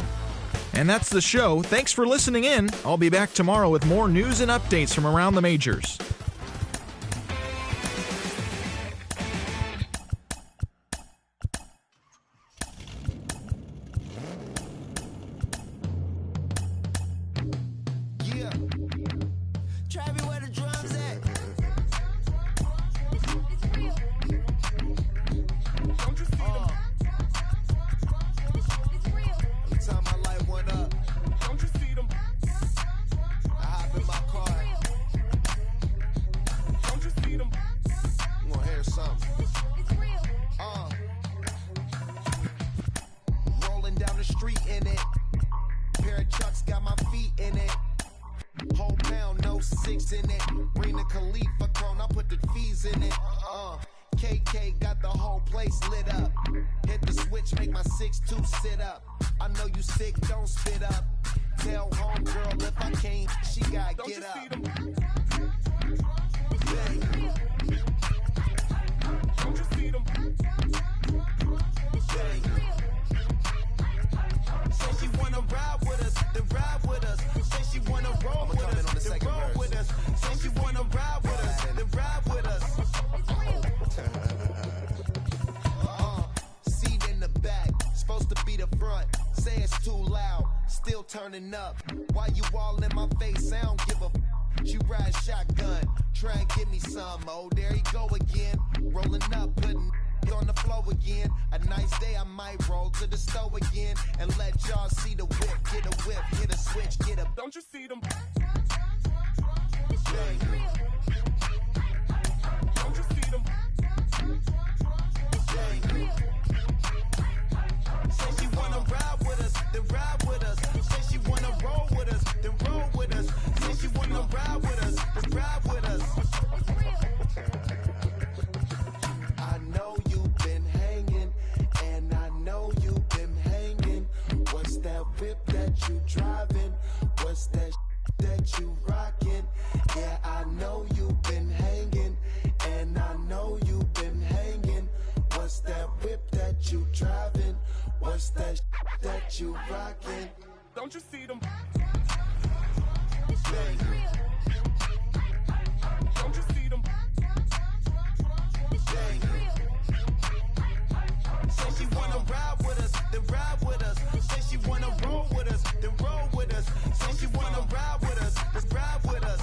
And that's the show. Thanks for listening in. I'll be back tomorrow with more news and updates from around the majors. KK got the whole place lit up. Hit the switch, make my 6'2" sit up. I know you sick, don't spit up. Tell homegirl if I can't, she gotta get up. Don't you feed them? Say she wanna ride with us, then ride with us. Say she wanna roll with us, then roll with us. Say she wanna ride with us, then ride with us. Seat in the back, supposed to be the front. Say it's too loud, still turning up. Why you all in my face? I don't give a. She ride shotgun, try and give me some. Oh, there he go again, rolling up, putting on the floor again. A nice day, I might roll to the store again and let y'all see the whip. Get a whip, hit a switch, get a. Don't you feed them? Don't you feed them? Say she wanna ride with us, then ride with us. Say she wanna roll with us, then roll with us. Say she wanna ride with us, then ride with us. I know you've been hanging, and I know you've been hanging. What's that whip that you driving? What's that that you rocking? Yeah, I know you've been hanging, and I know you've been hanging. What's that that you rockin'? Don't you see them? Don't you see them? Say she wanna ride with us, then ride with us. Say she wanna roll with us, then roll with us. Say she wanna ride with us, then ride with us.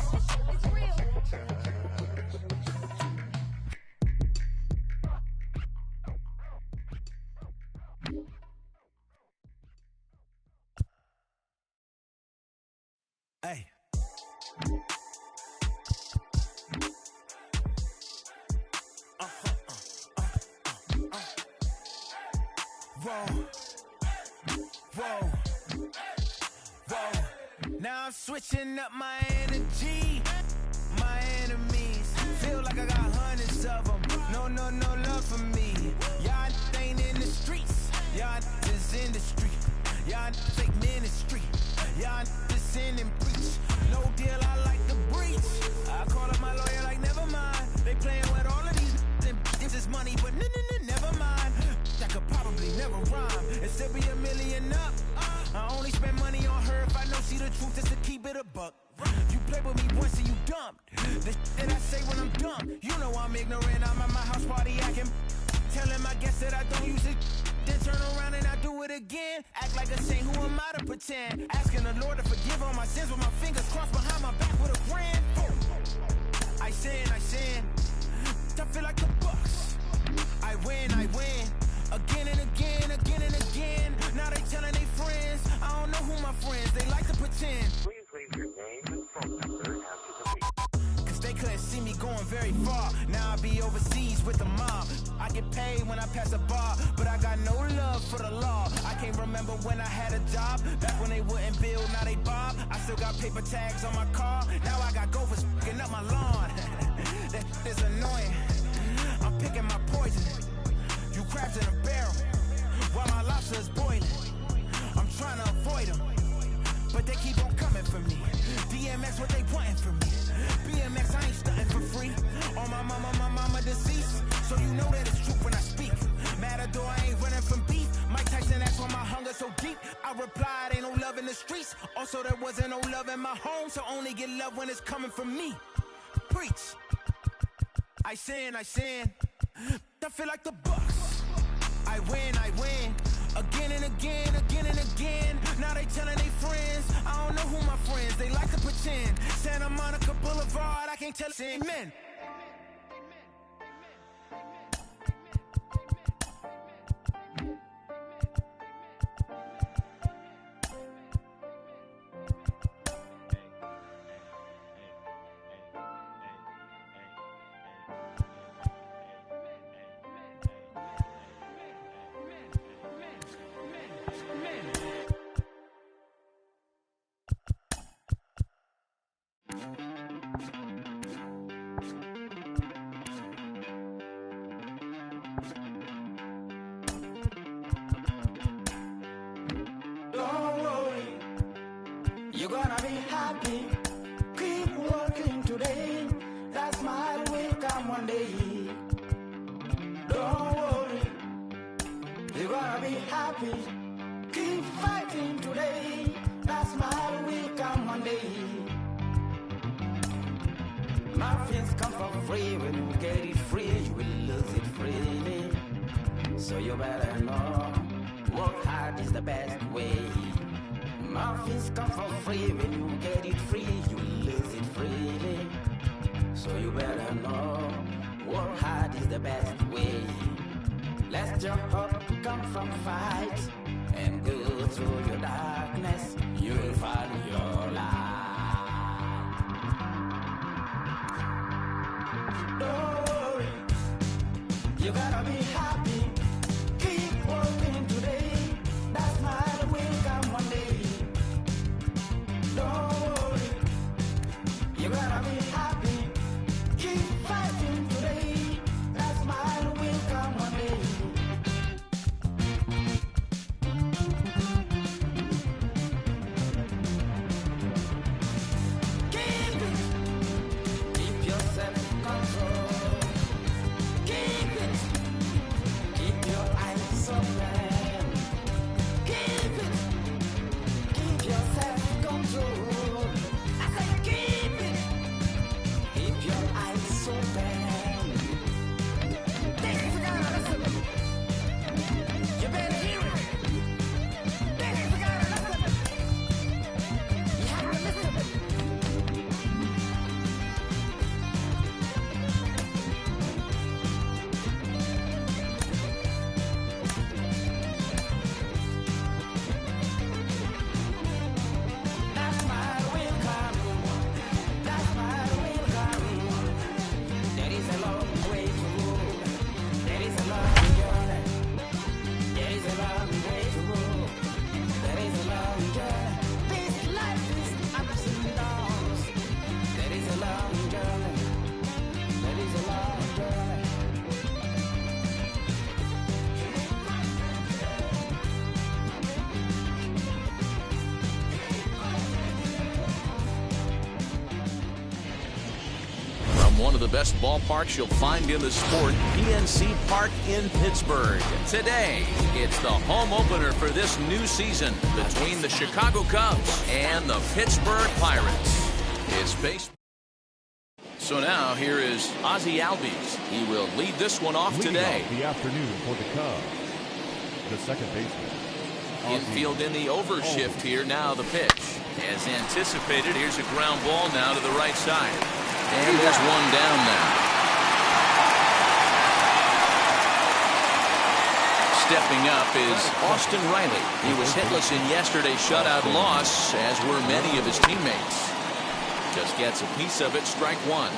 Hey. Whoa. Whoa. Whoa. Now I'm switching up my energy. My enemies feel like I got hundreds of them. No love for me. Y'all ain't in the streets. Y'all is in the street. Y'all fake ministry. Y'all just sin and preach. No deal, I like the breach. I call up my lawyer like, never mind. They playing with all of these and this is money, but never mind. That could probably never rhyme and still be $1 million up. I only spend money on her if I know she the truth, just to keep it a buck. You play with me once and you dumped. The that I say when I'm dumb, you know I'm ignorant. I'm at my house party acting, telling my guests that I don't use it. Then turn around and I do it again. Act like a saint, who am I to pretend? Asking the Lord to forgive all my sins with my fingers crossed behind my back with a grand. I sin. I feel like the Bucks. I win. Again and again. Now they telling their friends. I don't know who my friends, they like to pretend. Please leave your name and phone number after the beep. Cause they couldn't see me going very far. Now I be overseas with the mob. I get paid when I pass a bar, but I got no love for the law. I can't remember when I had a job. Back when they wouldn't build, now they bob. I still got paper tags on my car. Now I got gophers f***ing up my lawn. That is annoying. I'm picking my poison. You crabs in a barrel, while my lobster is boiling. I'm trying to avoid them, but they keep on coming for me. DMX, what they wanting from me. BMX, I ain't stunting for free. On my mama deceased, so you know that it's true when I speak. Matador, I ain't running from beef. Mike Tyson asked why my hunger so deep. I replied, ain't no love in the streets. Also, there wasn't no love in my home, so only get love when it's coming from me. Preach. I sin. I feel like the Bucks. I win. Again and again. Now they telling their friends. I don't know who my friends, they like to pretend. Santa Monica Boulevard, I can't tell amen. Don't worry, you're gonna be happy. Keep working today. That smile will come one day. Don't worry, you're gonna be happy. Keep fighting today. That smile will come one day. Muffins come for free. When you get it free, you will lose it freely. So you better know, work hard is the best way. Muffins come for free. When you get it free, you will lose it freely. So you better know, work hard is the best way. Let your hope come from fight and go through your darkness. You will find your light. Don't worry, you gotta be happy. Keep working today. That smile will come one day. Don't worry, you gotta be happy. Keep fighting today. That smile will come one day. Keep it. Keep your self-control. Keep it. from one of the best ballparks you'll find in the sport, PNC Park in Pittsburgh. Today, it's the home opener for this new season between the Chicago Cubs and the Pittsburgh Pirates. It's baseball. So now here is Ozzie Albies. He will lead this one off today. The afternoon for the Cubs, the second baseman. Infield in the overshift here. Now the pitch. As anticipated, here's a ground ball now to the right side. And there's one down now. Stepping up is Austin Riley. He was hitless in yesterday's shutout loss, as were many of his teammates. Just gets a piece of it, strike one.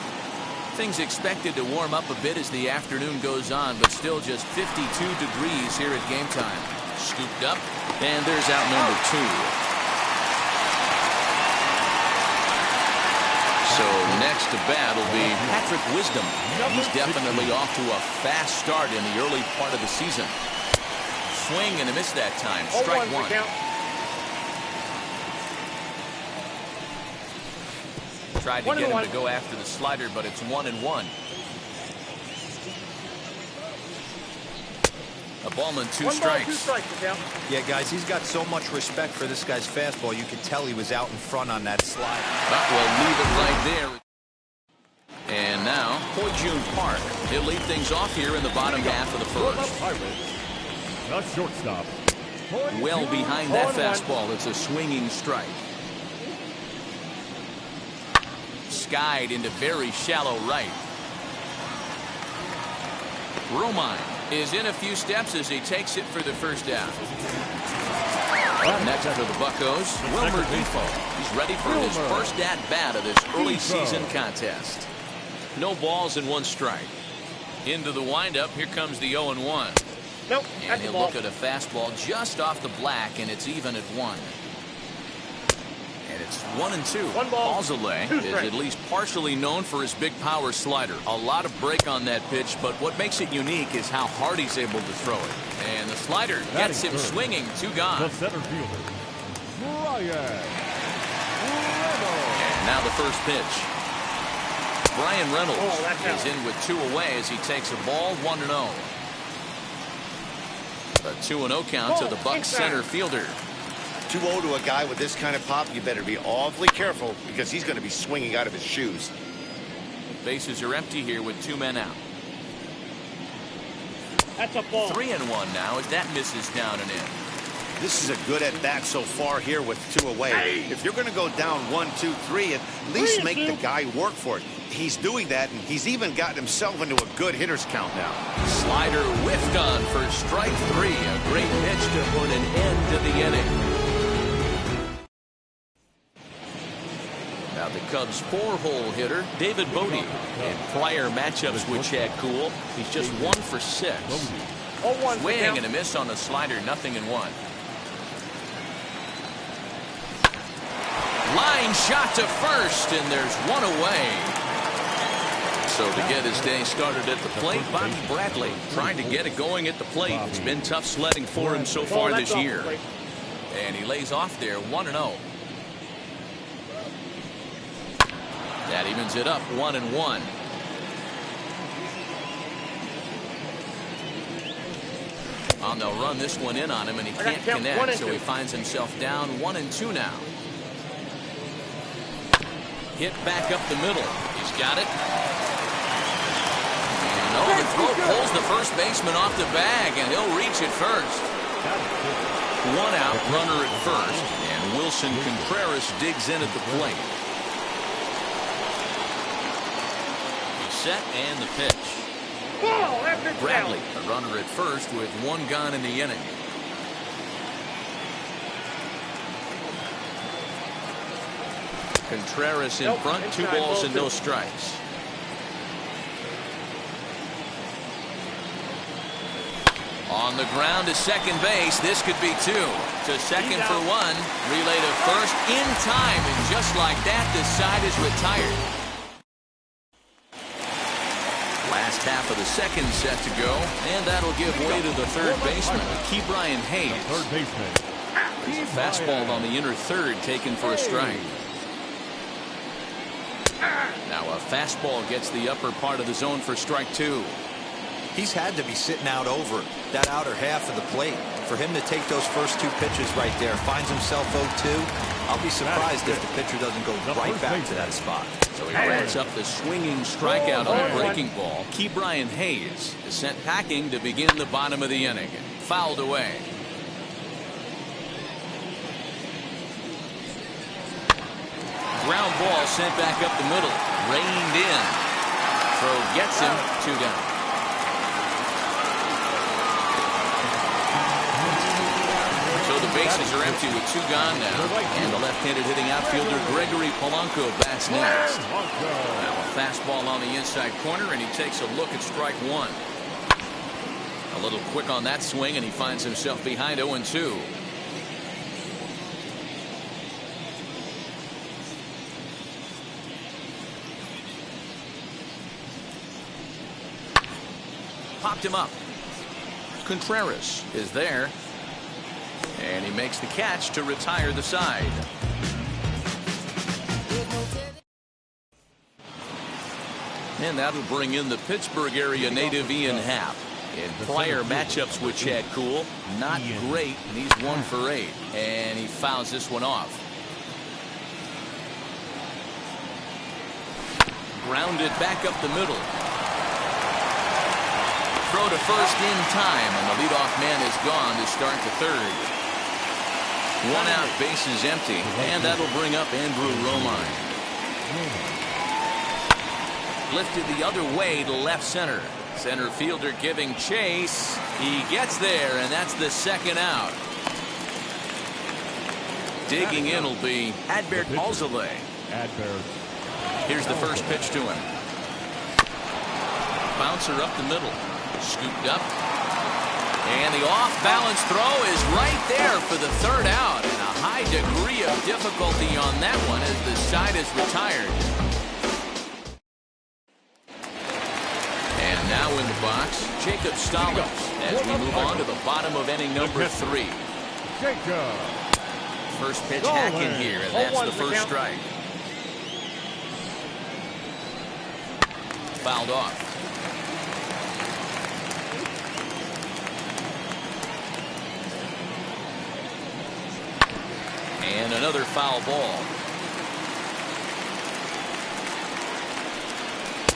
Things expected to warm up a bit as the afternoon goes on, but still just 52 degrees here at game time. Scooped up, and there's out number 2. So next to bat will be Patrick Wisdom. He's definitely off to a fast start in the early part of the season. Swing and a miss that time. Strike one. Tried to get him to go after the slider, but it's 1-1. A ballman, two strikes. Yeah, guys, he's got so much respect for this guy's fastball. You could tell he was out in front on that slide. But we'll leave it right there. And now, Ho-Jun Park. He'll lead things off here in the bottom half of the first. The shortstop. Well behind that fastball. It's a swinging strike. Skied into very shallow right. Romine is in a few steps as he takes it for the first down. Up next for the Buccos, Wilmer Difo. He's ready for his first at-bat of this early season contest. No balls and one strike. Into the windup, here comes the 0-1. Nope, and he'll look at a fastball just off the black, and it's even at 1. And it's 1-2. Alzolay is at least partially known for his big power slider. A lot of break on that pitch, but what makes it unique is how hard he's able to throw it. And the slider gets him swinging. 2 gone. The center fielder, Brian Reynolds. And now the first pitch. Brian Reynolds is in with 2 away as he takes a ball 1-0. A 2-0 count to the Bucs center fielder. 2-0 to a guy with this kind of pop, you better be awfully careful because he's going to be swinging out of his shoes. Bases are empty here with 2 men out. That's a ball. 3-1 now as that misses down and in. This is a good at-bat so far here with 2 away. If you're going to go down 1, 2, 3, at least make the guy work for it. He's doing that, and he's even gotten himself into a good hitter's count now. Slider whiffed on for strike 3. A great pitch to put an end to the inning. Now the Cubs' 4-hole hitter, David Bote. In prior matchups with Chad Kuhl, he's just 1 for 6. Swing and a miss on the slider, 0-1. Line shot to first, and there's 1 away. So to get his day started at the plate, Bobby Bradley trying to get it going at the plate. It's been tough sledding for him so far this year. And he lays off there, 1-0. That evens it up, 1-1. And they'll run this one in on him, and he can't connect, so he finds himself down 1-2 now. Hit back up the middle. He's got it. And the throw pulls the first baseman off the bag, and he'll reach it first. 1 out, runner at first, and Wilson Contreras digs in at the plate. He's set, and the pitch. Bradley, a runner at first with 1 gone in the inning. Contreras in front, 2 balls and no strikes. On the ground to second base. This could be 2. To second for 1. Relay to first in time. And just like that, the side is retired. Last half of the second set to go. And that'll give way to the third baseman, Ke'Bryan Hayes. Third baseman. There's a fastball on the inner third taken for a strike. Now a A fastball gets the upper part of the zone for strike two. He's had to be sitting out over that outer half of the plate. For him to take those first two pitches right there, finds himself 0-2. I'll be surprised if the pitcher doesn't go right back to that spot. So he racks up the swinging strikeout on the breaking ball. Ke'Bryan Hayes is sent packing to begin the bottom of the inning. Fouled away. Ground ball sent back up the middle. Reined in. Throw gets him. 2 down. So the bases are empty with 2 gone now. And the left-handed hitting outfielder Gregory Polanco bats next. Now a fastball on the inside corner, and he takes a look at strike 1. A little quick on that swing, and he finds himself behind 0-2. Popped him up. Contreras is there. And he makes the catch to retire the side. And that'll bring in the Pittsburgh area native Ian Happ. In prior matchups with Chad Kuhl, not great, and he's 1 for 8. And he fouls this one off. Grounded back up the middle. Throw to first in time, and the leadoff man is gone to start the third. 1 out, bases empty, and that'll bring up Andrew Romine. Lifted the other way to left center. Center fielder giving chase. He gets there, and that's the 2nd out. Digging in will be Adbert Alzolay. Here's the first pitch to him. Bouncer up the middle. Scooped up. And the off-balance throw is right there for the 3rd out. And a high degree of difficulty on that one as the side is retired. And now in the box, Jacob Stallings as we move on to the bottom of inning number 3. First pitch hacking here, and that's the first strike. Fouled off. And another foul ball.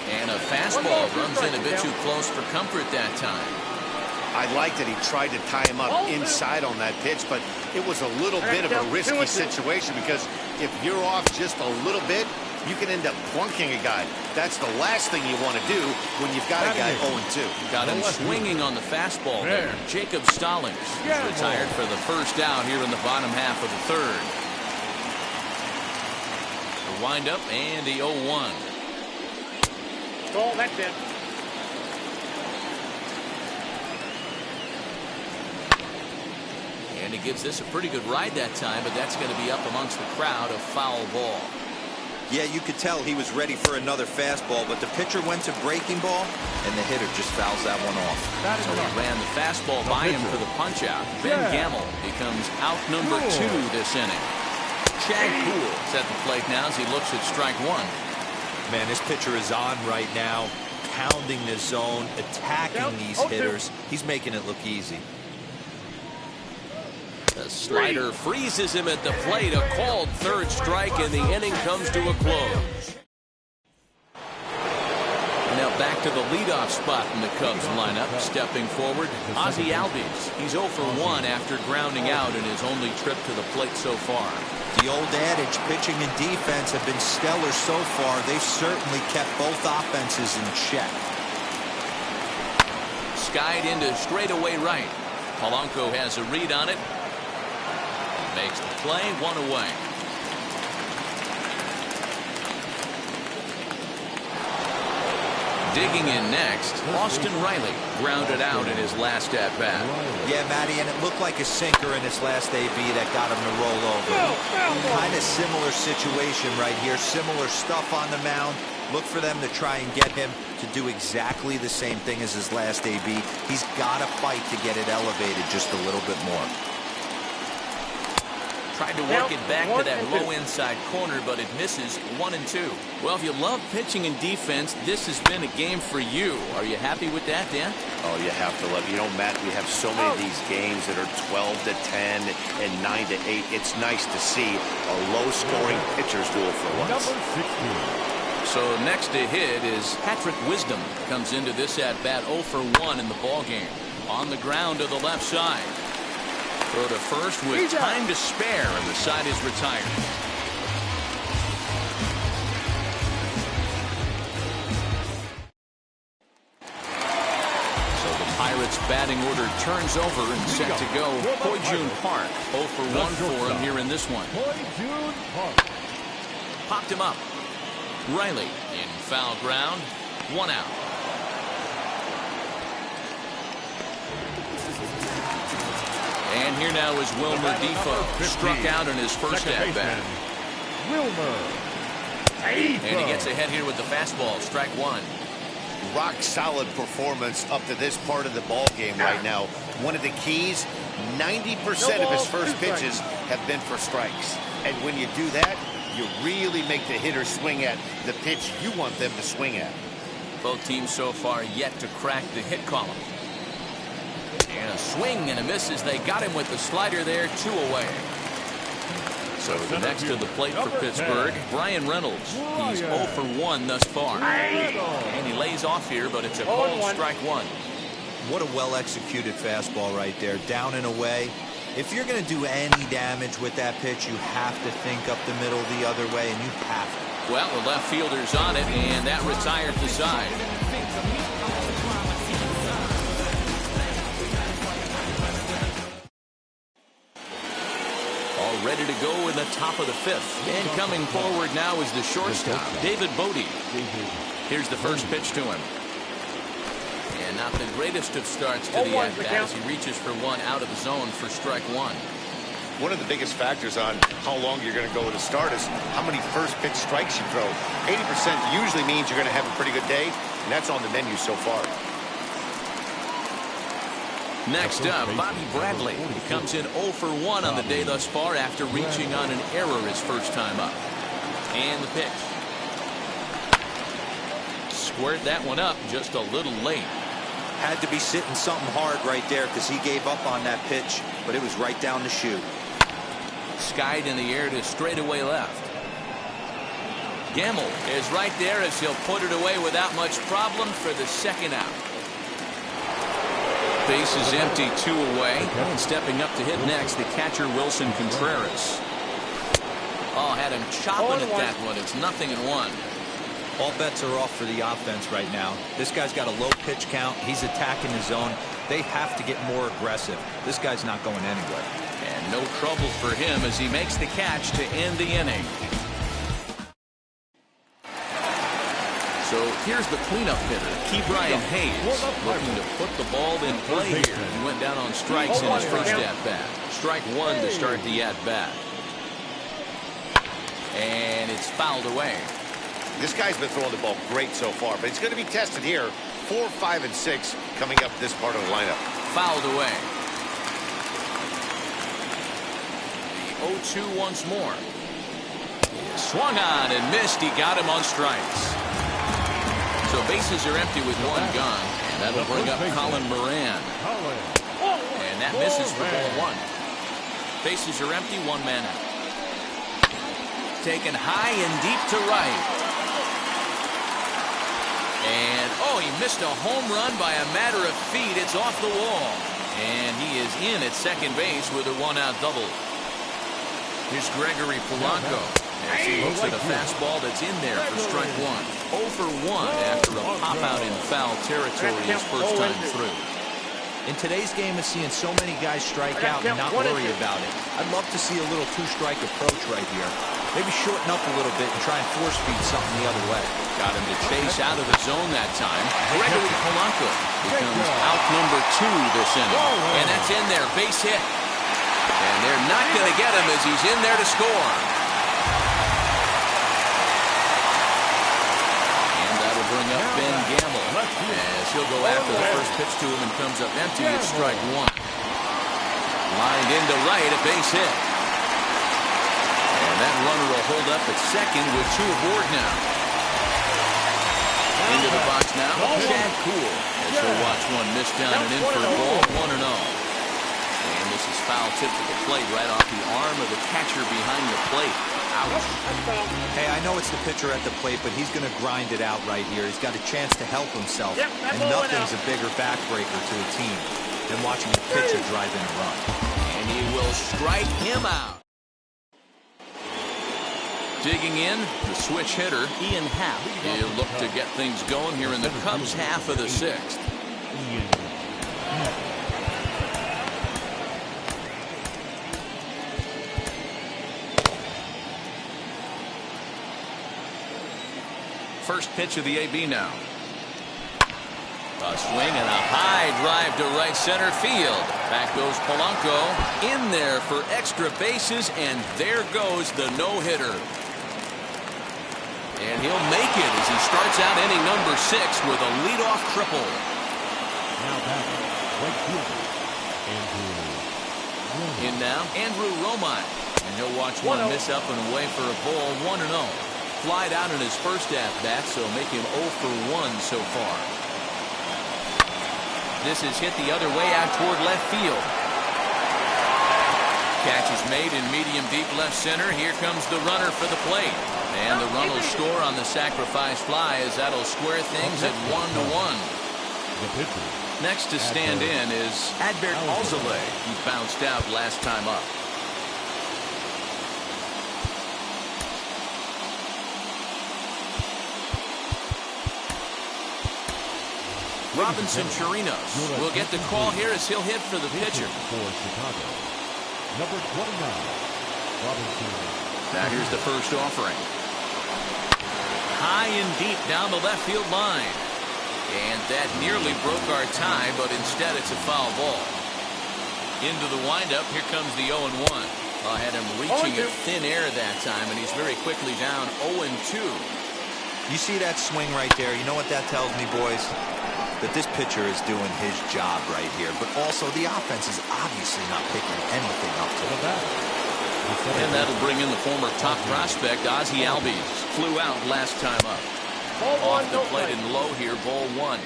And a fastball runs in a bit too close for comfort that time. I liked that he tried to tie him up inside on that pitch, but it was a little bit of a risky situation because if you're off just a little bit, you can end up plunking a guy. That's the last thing you want to do when you've got a guy 0-2. Got him swinging on the fastball there. Jacob Stallings retired for the first out here in the bottom half of the 3rd. The windup and the 0-1. Oh, that's it. And he gives this a pretty good ride that time, but that's going to be up amongst the crowd. A foul ball. Yeah, you could tell he was ready for another fastball, but the pitcher went to breaking ball, and the hitter just fouls that one off. So he ran the fastball by him for the punch-out. Ben Gamel becomes out number 2 this inning. Chad Kuhl is at the plate now as he looks at strike 1. Man, this pitcher is on right now, pounding the zone, attacking these hitters. He's making it look easy. The slider freezes him at the plate. A called 3rd strike, and the inning comes to a close. Now back to the leadoff spot in the Cubs lineup. Stepping forward, Ozzie Albies. He's 0 for 1 after grounding out in his only trip to the plate so far. The old adage, pitching and defense have been stellar so far. They've certainly kept both offenses in check. Skied into straightaway right. Polanco has a read on it. Makes the play, 1 away. Digging in next, Austin Riley grounded out in his last at-bat. Yeah, Matty, and it looked like a sinker in his last AB that got him to roll over. Kind of similar situation right here. Similar stuff on the mound. Look for them to try and get him to do exactly the same thing as his last AB. He's got to fight to get it elevated just a little bit more. Tried to work it back to that low inside corner, but it misses. 1-2. Well, if you love pitching and defense, this has been a game for you. Are you happy with that, Dan? Oh, you have to love it. You know, Matt, we have so many of these games that are 12-10 and 9-8. It's nice to see a low-scoring pitcher's duel for once. So next to hit is Patrick Wisdom. Comes into this at-bat 0 for 1 in the ballgame. On the ground to the left side. Throw to first with time to spare, and the side is retired. So the Pirates batting order turns over and set to go. Ho-Jun Park 0 for 1 for him here in this one. Popped him up. Riley in foul ground. 1 out. And here now is Wilmer Difo. Struck out in his first at-bat. And he gets ahead here with the fastball. Strike 1. Rock solid performance up to this part of the ball game right now. One of the keys, 90% of his first pitches have been for strikes. And when you do that, you really make the hitter swing at the pitch you want them to swing at. Both teams so far yet to crack the hit column. And a swing and a miss as they got him with the slider there. 2 away. So the next to the plate for Pittsburgh, Brian Reynolds. He's 0 for 1 thus far. And he lays off here, but it's a cold strike 1. What a well-executed fastball right there. Down and away. If you're going to do any damage with that pitch, you have to think up the middle the other way, and you have to. Well, the left fielder's on it, and that retired the side. All ready to go in the top of the 5th. And coming forward now is the shortstop, David Bodie. Here's the first pitch to him. And not the greatest of starts to the at-bat as he reaches for 1 out of the zone for strike 1. One of the biggest factors on how long you're going to go with a start is how many first pitch strikes you throw. 80% usually means you're going to have a pretty good day, and that's on the menu so far. Next up, Bobby Bradley. He comes in 0 for 1 on the day thus far after reaching on an error his first time up. And the pitch. Squared that one up just a little late. Had to be sitting something hard right there because he gave up on that pitch, but it was right down the chute. Skied in the air to straightaway left. Gamble is right there as he'll put it away without much problem for the second out. Base is empty, 2 away. And stepping up to hit next, the catcher Wilson Contreras. Oh, had him chopping at that one. It's 0-1. All bets are off for the offense right now. This guy's got a low pitch count. He's attacking the zone. They have to get more aggressive. This guy's not going anywhere. And no trouble for him as he makes the catch to end the inning. So here's the cleanup hitter, Ke'Bryan Hayes, looking to put the ball in play here. He went down on strikes in his first at-bat. Strike 1 to start the at-bat. And it's fouled away. This guy's been throwing the ball great so far, but he's going to be tested here. 4, 5, and 6 coming up this part of the lineup. Fouled away. The 0-2 once more. Swung on and missed. He got him on strikes. So bases are empty with 1 gone. And that'll bring up Colin Moran. And that misses for ball 1. Bases are empty, 1 man out. Taken high and deep to right. And, oh, he missed a home run by a matter of feet. It's off the wall. And he is in at second base with a 1-out double. Here's Gregory Polanco as he looks at a fastball that's in there for strike 1. 0 for 1 after a pop-out in foul territory his first time through. In today's game of seeing so many guys strike out and not worry about it, I'd love to see a little 2-strike approach right here. Maybe shorten up a little bit and try and force feed something the other way. Got him to chase out of the zone that time. Gregory Polanco becomes out number 2 this inning. And that's in there, base hit. And they're not going to get him as he's in there to score. And that'll bring up Ben Gamble as he'll go after the first pitch to him and comes up empty. It's strike 1. Lined into right, a base hit. That runner will hold up at second with 2 aboard now. Into the box now, Chad Kuhl. As he'll watch one miss down and in for ball 1-0. And this is foul tip to the plate right off the arm of the catcher behind the plate. Ouch. Hey, I know it's the pitcher at the plate, but he's going to grind it out right here. He's got a chance to help himself. And nothing's a bigger backbreaker to a team than watching the pitcher drive in a run. And he will strike him out. Digging in, the switch hitter, Ian Happ. He'll look to get things going here in the Cubs' half of the 6th. First pitch of the AB now. A swing and a high drive to right center field. Back goes Polanco. In there for extra bases, and there goes the no-hitter. And he'll make it as he starts out inning number 6 with a leadoff triple. Now back, right fielder, Andrew. In now, Andrew Romine. And he'll watch one miss up and away for a ball 1-0. Flied out in his first at-bat, so make him 0 for 1 so far. This is hit the other way out toward left field. Catch is made in medium deep left center. Here comes the runner for the plate. And the run will score on the sacrifice fly as that'll square things at 1-1. Next to stand in is Adbert Alzolay. He bounced out last time up. Robinson Chirinos will get the call here as he'll hit for the pitcher. For Chicago, number 29, Robinson. Now here's the first offering. High and deep down the left field line. And that nearly broke our tie, but instead it's a foul ball. Into the windup, here comes the 0-1. I had him reaching at thin air that time, and he's very quickly down 0-2. You see that swing right there? You know what that tells me, boys? That this pitcher is doing his job right here, but also the offense is obviously not picking anything up to the bat. And that'll bring in the former top prospect, Ozzie Albies. Flew out last time up. Off the plate and low here, ball 1.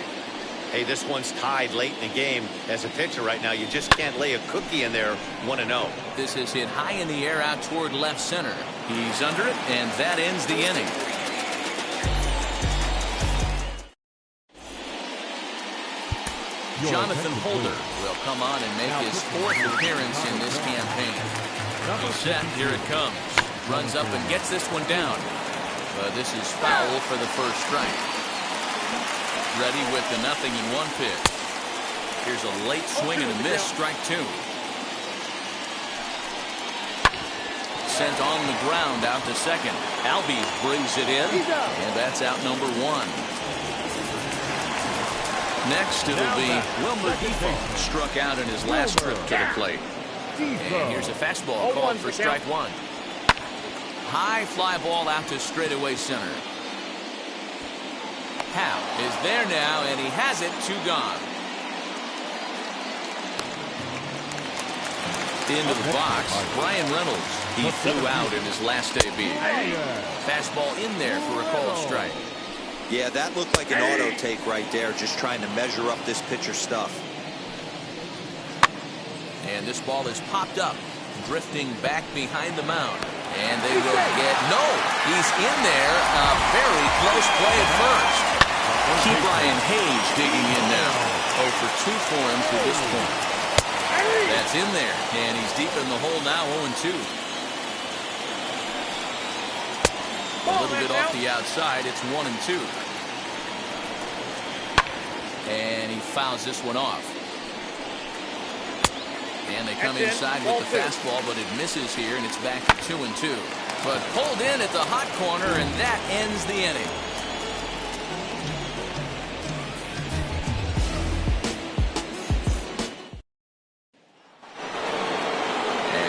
Hey, this one's tied late in the game. As a pitcher right now, you just can't lay a cookie in there 1-0. This is hit high in the air out toward left center. He's under it, and that ends the inning. Jonathan Holder will come on and make his 4th appearance in this campaign. He's set. Here it comes. Runs up and gets this one down. This is foul for the first strike. Ready with the 0-1 pitch. Here's a late swing and a miss. Strike 2. Sent on the ground out to second. Albies brings it in, and that's out number 1. Next, it'll be Wilmer Difo, struck out in his last trip to the plate. And here's a fastball called for strike 1. High fly ball out to straightaway center. Howe is there now, and he has it. 2 gone. Into the box, Brian Reynolds. He flew out in his last AB. Fastball in there for a called strike. Yeah, that looked like an auto take right there, just trying to measure up this pitcher's stuff. And this ball is popped up, drifting back behind the mound. And they will get, no, he's in there. A very close play at first. Ke'Bryan Hayes digging in now. 0 for 2 for him to this point. That's in there, and he's deep in the hole now, 0-2. A little bit off the outside. It's 1-2. And he fouls this one off. And they come inside with the fastball, but it misses here, and it's back to 2-2. But pulled in at the hot corner, and that ends the inning.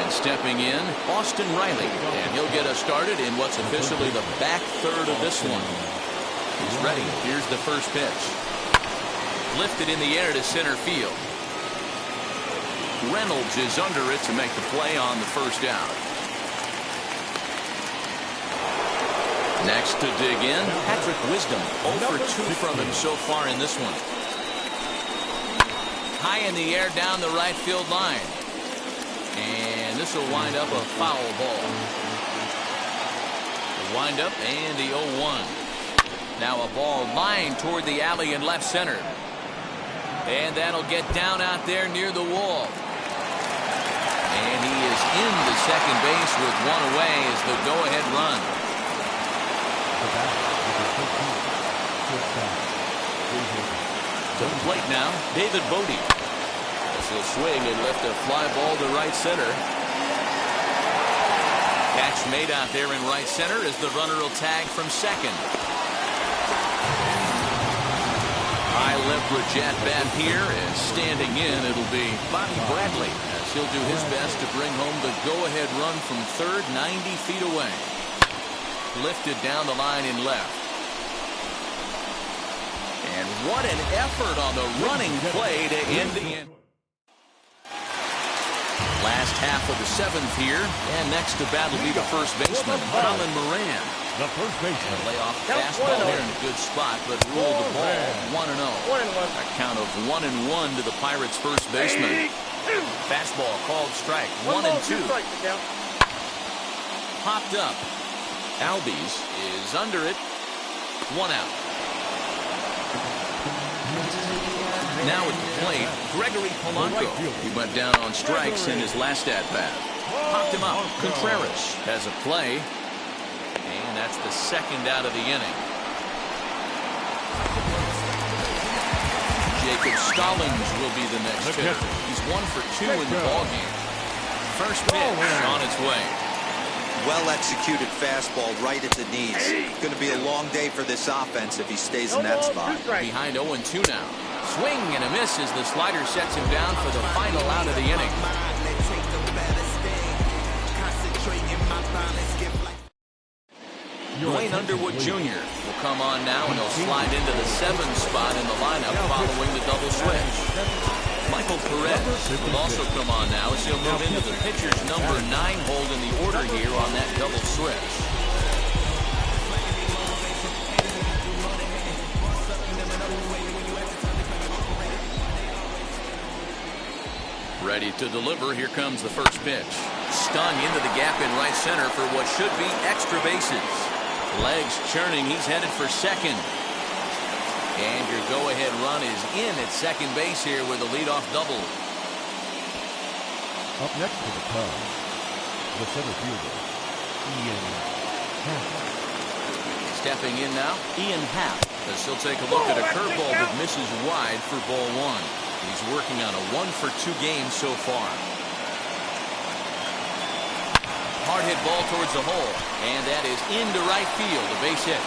Stepping in, Austin Riley, and he'll get us started in what's officially the back third of this one. He's ready. Here's the first pitch. Lifted in the air to center field. Reynolds is under it to make the play on the first out. Next to dig in, Patrick Wisdom. 0 for 2 from him so far in this one. High in the air down the right field line. And this will wind up a foul ball. The wind up and the 0-1. Now a ball lined toward the alley in left center. And that'll get down out there near the wall. And he is into second base with one away as the go-ahead run. To the plate now, David Bodie. He'll swing and lift a fly ball to right center. Catch made out there in right center as the runner will tag from second. High leverage at bat here, and standing in it'll be Bobby Bradley as he'll do his best to bring home the go-ahead run from third, 90 feet away. Lifted down the line in left. And what an effort on the running play to end the end. Last half of the seventh here, and next to bat will be the first baseman, Colin Moran. The first baseman. Lay off fastball here in a good spot, but ruled the ball 1-0. A count of 1-1 to the Pirates' first baseman. Fastball called strike. 1-2. Popped up. Albies is under it. 1 out. Now at the plate, Gregory Polanco. He went down on strikes in his last at-bat. Popped him up. Contreras has a play. And that's the second out of the inning. Jacob Stallings will be the next hitter. He's 1 for 2 in the ballgame. First pitch on its way. Well-executed fastball right at the knees. Going to be a long day for this offense if he stays in that spot. Behind 0-2 now. Swing and a miss as the slider sets him down for the final out of the inning. Dwayne Underwood Jr. will come on now, and he'll slide into the 7th spot in the lineup following the double switch. Michael Perez will also come on now as he'll move into the pitcher's number 9 hold in the order here on that double switch. Ready to deliver. Here comes the first pitch. Stung into the gap in right center for what should be extra bases. Legs churning. He's headed for second. And your go-ahead run is in at second base here with a leadoff double. Up next to the Cubs, the center fielder, Ian Happ. Stepping in now, Ian Happ, as he'll take a look at a curveball that misses wide for ball 1. He's working on a 1 for 2 game so far. Hard hit ball towards the hole, and that is into right field, a base hit.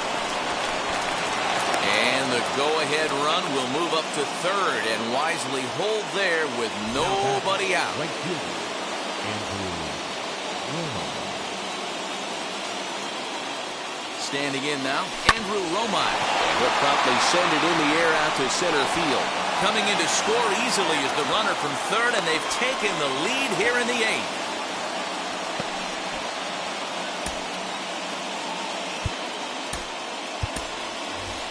And the go-ahead run will move up to third and wisely hold there with nobody out. Right fielder, Andrew Romine. Standing in now, Andrew Romine. Will promptly send it in the air out to center field. Coming in to score easily is the runner from third, and they've taken the lead here in the 8th.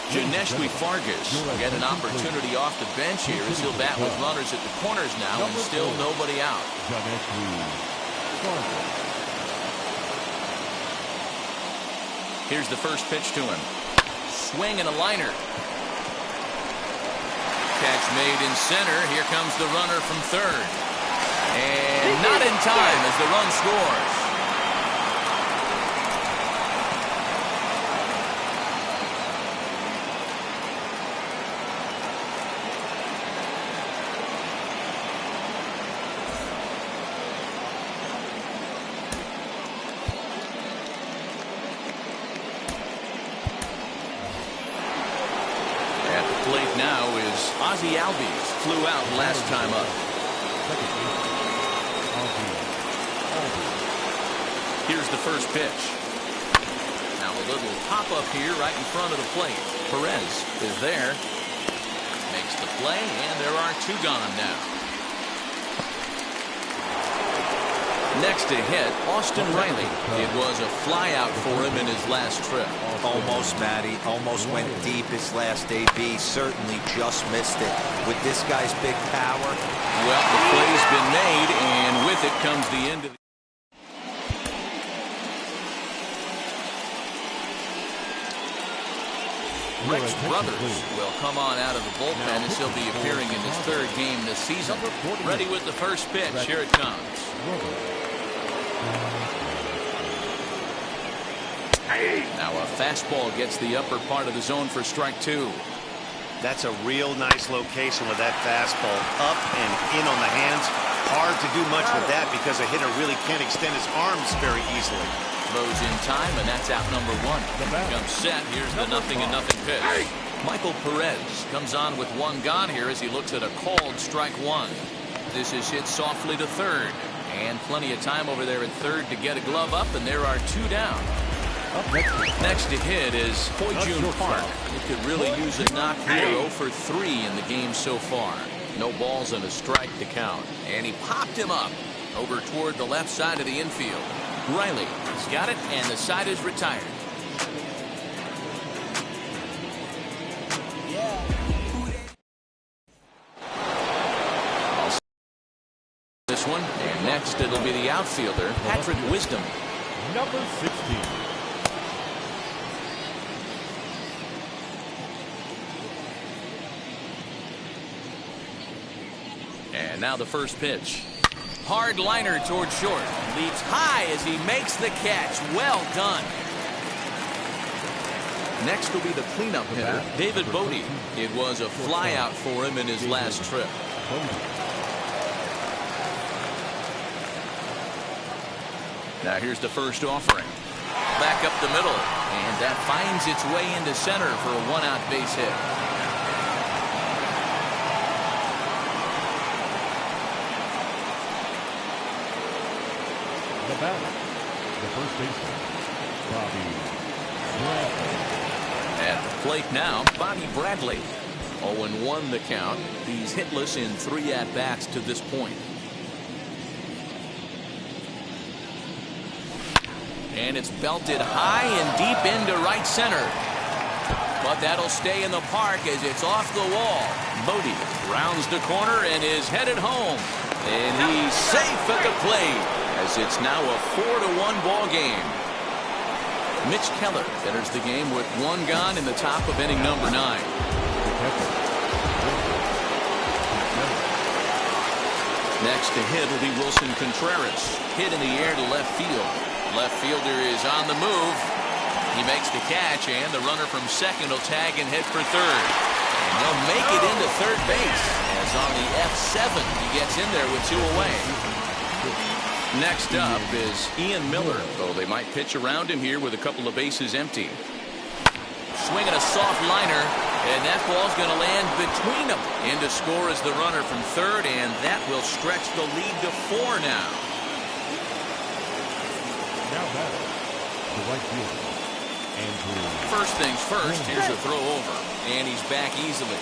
Janeshwi Fargas will get an opportunity off the bench here as he'll bat with runners at the corners now and still nobody out. Here's the first pitch to him. Swing and a liner. Catch made in center. Here comes the runner from third. And not in time as the run scores. Ozzie Albies flew out last time up. Here's the first pitch. Now a little pop-up here right in front of the plate. Perez is there. Makes the play, and there are 2 gone now. Next to hit, Austin Riley. It was a flyout for him in his last trip. Almost, Matty. Almost went deep his last AB. Certainly just missed it. With this guy's big power. Well, the play's been made, and with it comes the end of the... Rex Brothers will come on out of the bullpen as he'll be appearing in his third game this season. Ready with the first pitch. Here it comes. Now a fastball gets the upper part of the zone for strike two. That's a real nice location with that fastball up and in on the hands. Hard to do much with that because a hitter really can't extend his arms very easily. Throws in time, and that's out number one. Comes set. Here's the 0-0 pitch. Michael Perez comes on with one gone here as he looks at a called strike one. This is hit softly to third. And plenty of time over there at third to get a glove up, and there are two down. Next to hit is Ho-Jun Park. He could really use a knock here. 0 for 3 in the game so far. No balls and a strike to count. And he popped him up over toward the left side of the infield. Riley has got it, and the side is retired. This one, and next it'll be the outfielder, Patrick Wisdom. Number 16. And now the first pitch. Hard liner toward short. Leaps high as he makes the catch. Well done. Next will be the cleanup hitter, David Bodie. It was a flyout for him in his last trip. Now here's the first offering. Back up the middle. And that finds its way into center for a one-out base hit. The first baseman, Bobby Bradley. At the plate now, Bobby Bradley. 0-1 the count. He's hitless in 3 at-bats to this point. And it's belted high and deep into right center. But that'll stay in the park as it's off the wall. Bodie rounds the corner and is headed home. And he's safe at the plate, as it's now a 4-1 ball game. Mitch Keller enters the game with one gone in the top of inning number 9. Next to hit will be Wilson Contreras. Hit in the air to left field. Left fielder is on the move. He makes the catch, and the runner from second will tag and hit for third. And he'll make it into third base, as on the F7 he gets in there with 2 away. Next up is Ian Miller, though they might pitch around him here with a couple of bases empty. Swinging a soft liner, and that ball's going to land between them. In to score is the runner from third, and that will stretch the lead to 4 now. Now batting, the right fielder, Andrew. First things first, here's a throw over, and he's back easily.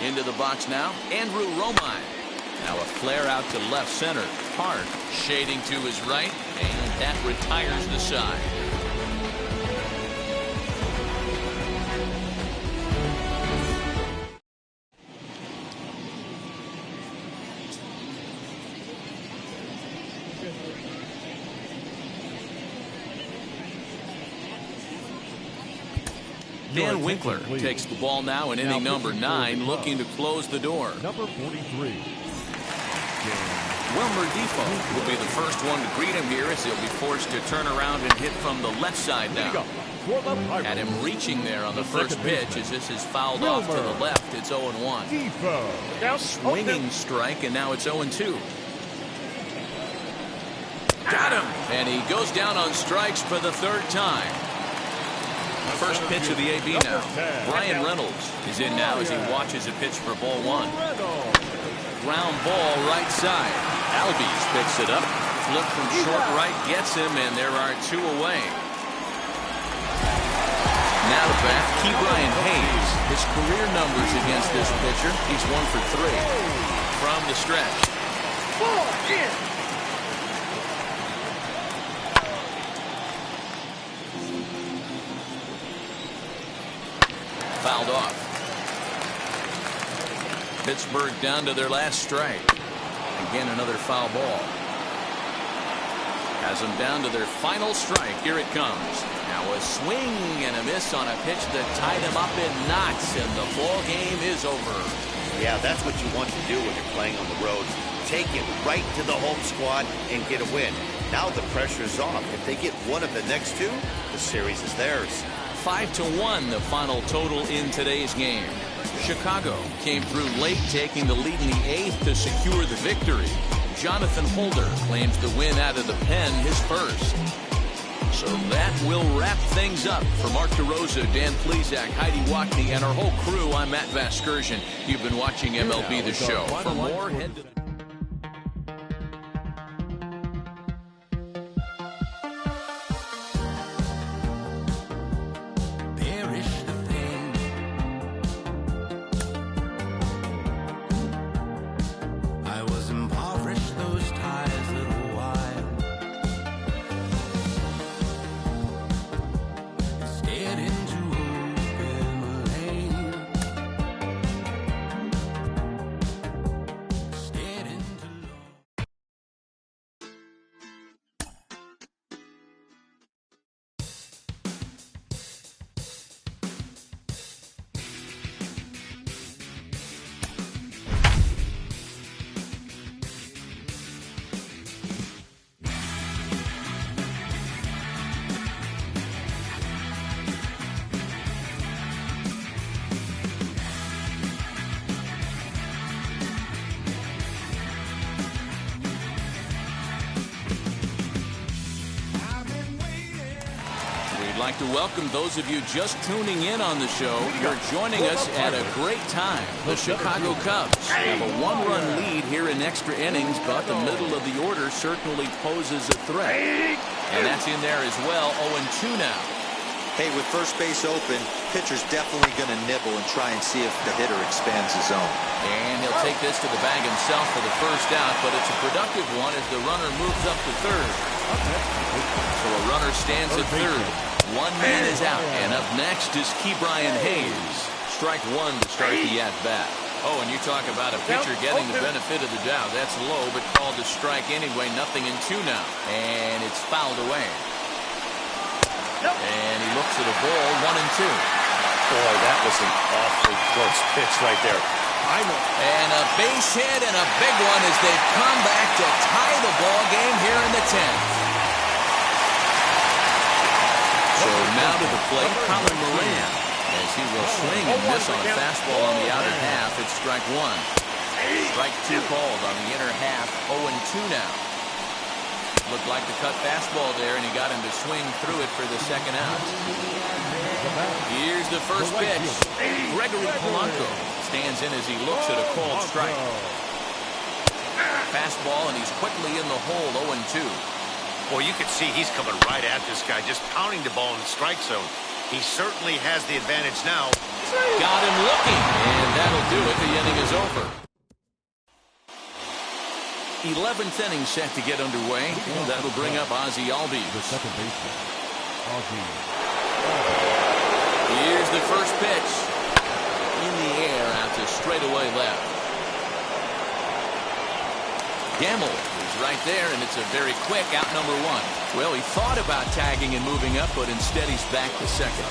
Into the box now, Andrew Romine. Now a flare out to left center. Park shading to his right, and that retires the side. Dan Winkler takes the ball now in inning number 9, looking to close the door. Number 43. Wilmer Defoe will be the first one to greet him here as he'll be forced to turn around and hit from the left side now. Had him reaching there on the first pitch as this is fouled off to the left. It's 0-1. Swinging strike, and now it's 0-2. Got him, and he goes down on strikes for the third time. First pitch of the AB now. Brian Reynolds is in now as he watches a pitch for ball 1. Ground ball right side. Albies picks it up. Flip from short right gets him, and there are 2 away. Now to bat, Ke'Bryan Hayes. His career numbers against this pitcher, he's 1 for 3. From the stretch. Fouled off. Pittsburgh down to their last strike. Again, another foul ball. Has them down to their final strike. Here it comes. Now a swing and a miss on a pitch that tied him up in knots, and the ball game is over. Yeah, that's what you want to do when you're playing on the road. Take it right to the home squad and get a win. Now the pressure is off. If they get one of the next two, the series is theirs. 5-1 the final total in today's game. Chicago came through late, taking the lead in the 8th to secure the victory. Jonathan Holder claims the win out of the pen, his first. So that will wrap things up. For Mark DeRosa, Dan Plesac, Heidi Watney, and our whole crew, I'm Matt Vasgersian. You've been watching MLB The Show. For more, head to... I'd like to welcome those of you just tuning in on the show. You're joining us at a great time. The Chicago Cubs have a 1-run lead here in extra innings, but the middle of the order certainly poses a threat. And that's in there as well. 0-2 now. Hey, with first base open, pitcher's definitely going to nibble and try and see if the hitter expands his zone. And he'll take this to the bag himself for the first out, but it's a productive one as the runner moves up to third. So a runner stands at third. One man is out, and up next is Ke'Bryan Hayes. Strike one to start the at-bat. Oh, and you talk about a pitcher getting the benefit of the doubt. That's low, but called a strike anyway. 0-2 now, and it's fouled away. And he looks at a ball, 1-2. Boy, that was an awfully close pitch right there. And a base hit and a big one as they've come back to tie the ball game here in the 10th. So now to the plate, Colin Moran, as he will swing and miss on a fastball on the outer half. It's strike one. Strike two called on the inner half. 0-2 now. Looked like the cut fastball there, and he got him to swing through it for the second out. Here's the first pitch. Gregory Polanco stands in as he looks at a called strike. Fastball, and he's quickly in the hole. 0-2. Boy, you can see he's coming right at this guy, just pounding the ball in the strike zone. He certainly has the advantage now. Got him looking, and that'll do it. The inning is over. 11th inning set to get underway, and that'll bring up Ozzie Albies. The second baseman, Ozzie. Here's the first pitch. In the air out to straightaway left. Gamble is right there, and it's a very quick out number one. Well, he thought about tagging and moving up, but instead he's back to second.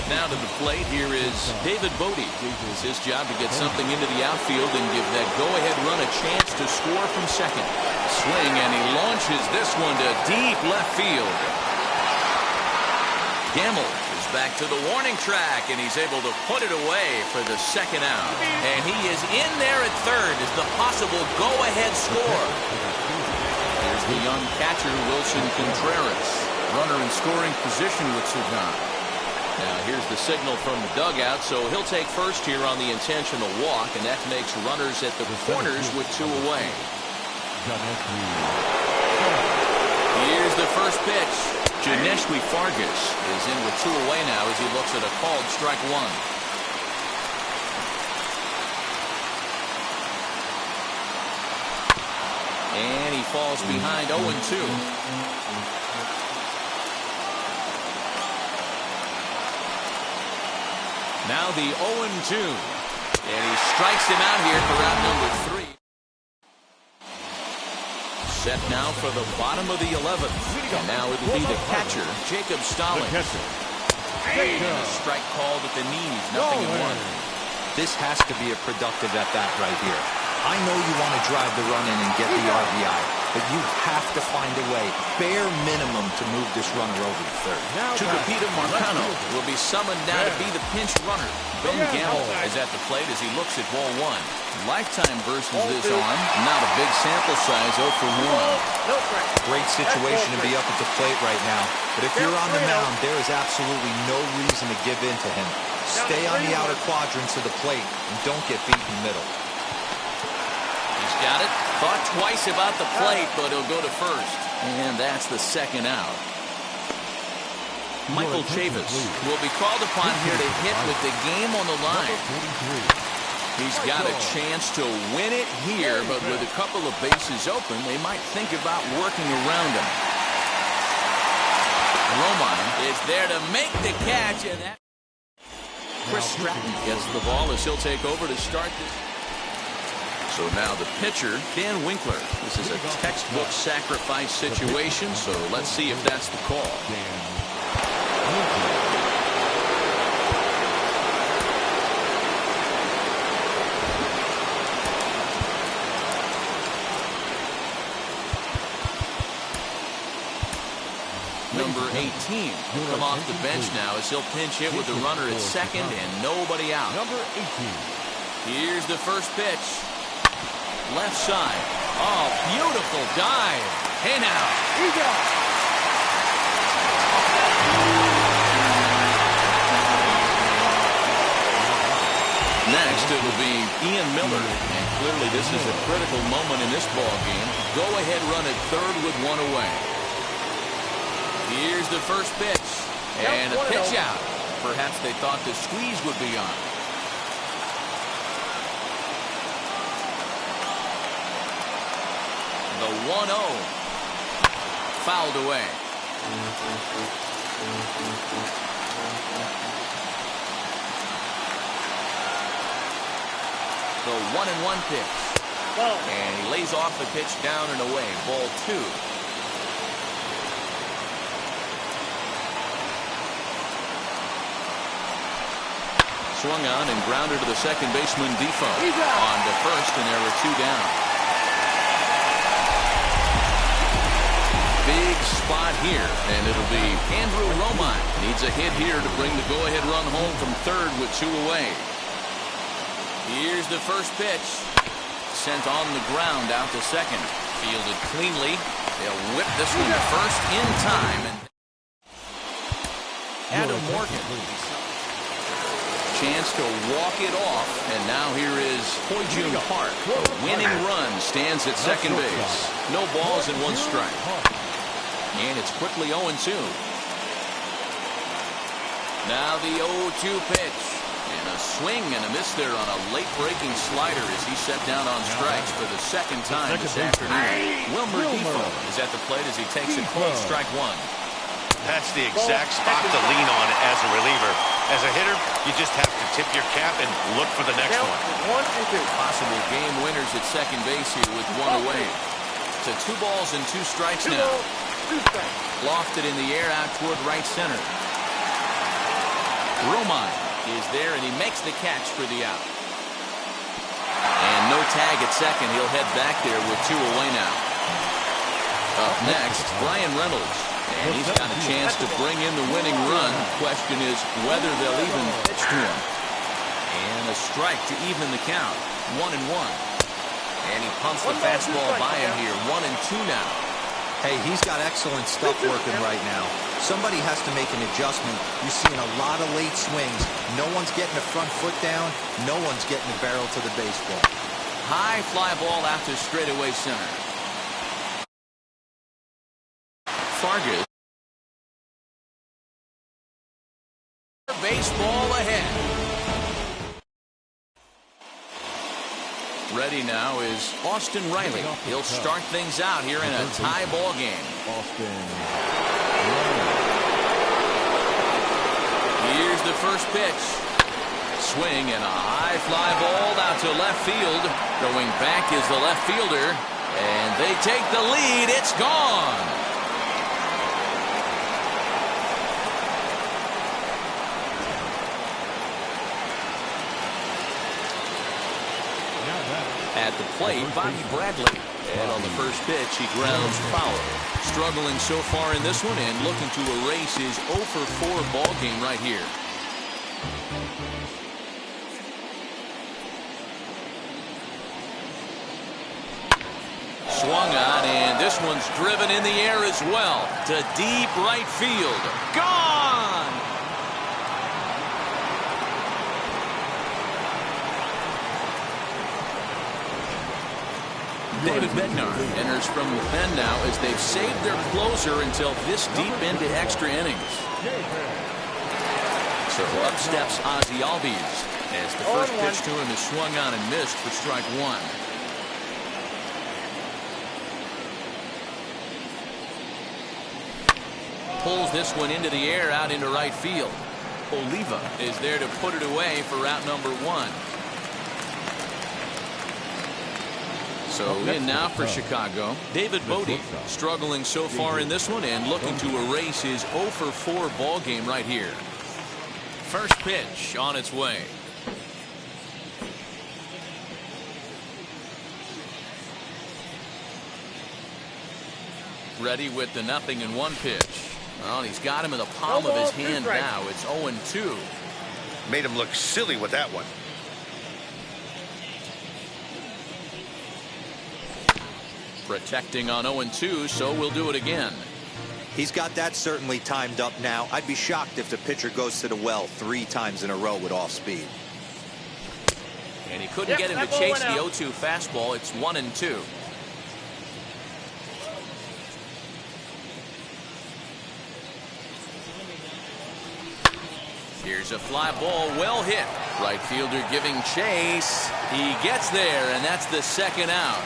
Now to the plate, here is David Bote. It's his job to get something into the outfield and give that go-ahead run a chance to score from second. Swing, and he launches this one to deep left field. Gamble is back to the warning track, and he's able to put it away for the second out. And he is in there at third as the possible go-ahead score. Here's the young catcher, Wilson Contreras. Runner in scoring position with Sugan. Now here's the signal from the dugout, so he'll take first here on the intentional walk, and that makes runners at the corners with two away. Here's the first pitch. Janeski Fargas is in with 2 away now as he looks at a called strike 1. And he falls behind 0-2. Now the 0-2. And he strikes him out here for round number 3. Set now for the bottom of the 11th. And now it'll be the catcher, Jacob Stallings. And a strike called at the knees, nothing in 1. This has to be a productive at-bat right here. I know you want to drive the run in and get the RBI, but you have to find a way, bare minimum, to move this runner over to third. Tucupita Marcano will be summoned now to be the pinch runner. Ben Gamble is at the plate as he looks at ball 1. Lifetime versus this arm, not a big sample size, 0 for 1. Great situation to be up at the plate right now, but if you're on the mound, there is absolutely no reason to give in to him. Stay on the outer quadrants of the plate and don't get beat in the middle. He's got it. Thought twice about the plate, but he'll go to first. And that's the second out. Michael Chavis will be called upon here to hit with the game on the line. He's got a chance to win it here, but with a couple of bases open, they might think about working around him. Romine is there to make the catch, and that Chris Stratton gets the ball as he'll take over to start this. So now the pitcher, Dan Winkler. This is a textbook sacrifice situation, so let's see if that's the call. Number 18 will come off the bench now as he'll pinch hit with the runner at second and nobody out. Number 18. Here's the first pitch. Left side. Oh, beautiful dive. Hey now. Next, it'll be Ian Miller. And clearly this is a critical moment in this ball game. Go ahead run at third with 1 away. Here's the first pitch. And a pitch out. Perhaps they thought the squeeze would be on. The 1-0 fouled away. The 1-1 pitch. And he lays off the pitch down and away. Ball 2. Swung on and grounded to the second baseman, Defoe. On to first, and there were 2 down. Big spot here, and it'll be Andrew Romine. Needs a hit here to bring the go-ahead run home from third with 2 away. Here's the first pitch. Sent on the ground out to second. Fielded cleanly. They'll whip this one to first in time. And Adam Morgan. Chance to walk it off, and now here is Ho-Jun Park. A winning run stands at second base. No balls and 1 strike. And it's quickly 0-2. Now the 0-2 pitch. And a swing and a miss there on a late-breaking slider as he set down on strikes for the second time this afternoon. Wilmer Defoe is at the plate as he takes a close strike 1. That's the exact spot to lean on as a reliever. As a hitter, you just have to tip your cap and look for the next one. Possible game winners at second base here with 1 away. To 2 balls and 2 strikes now. Lofted in the air out toward right center. Romine is there, and he makes the catch for the out. And no tag at second. He'll head back there with 2 away now. Up next, Brian Reynolds. And he's got a chance to bring in the winning run. Question is whether they'll even pitch to him. And a strike to even the count. 1-1. And he pumps the fastball by him here. 1-2 now. Hey, he's got excellent stuff working right now. Somebody has to make an adjustment. You're seeing a lot of late swings. No one's getting the front foot down. No one's getting the barrel to the baseball. High fly ball out to straightaway center. Fargas Ready now is Austin Riley. He'll start things out here in a tie ball game. Here's the first pitch. Swing and a high fly ball out to left field. Going back is the left fielder. And they take the lead. It's gone. At the plate, Bobby Bradley. And on the first pitch, he grounds foul. Struggling so far in this one and looking to erase his 0 for 4 ball game right here. Swung on, and this one's driven in the air as well to deep right field. Gone! David Bednar enters from the pen now as they've saved their closer until this deep into extra innings. So up steps Ozzie Albies as the first pitch to him is swung on and missed for strike one. Pulls this one into the air out into right field. Oliva is there to put it away for route number one. So in now for Chicago, David Bodie, struggling so far in this one and looking to erase his 0 for 4 ball game right here. First pitch on its way. Ready with the 0-1 pitch. Well, he's got him in the palm of his hand now. It's 0-2. Made him look silly with that one. Protecting on 0-2, so we'll do it again. He's got that certainly timed up now. I'd be shocked if the pitcher goes to the well 3 times in a row with off speed. And he couldn't get him to chase the 0-2 fastball. It's 1-2. Here's a fly ball, well hit. Right fielder giving chase. He gets there, and that's the second out.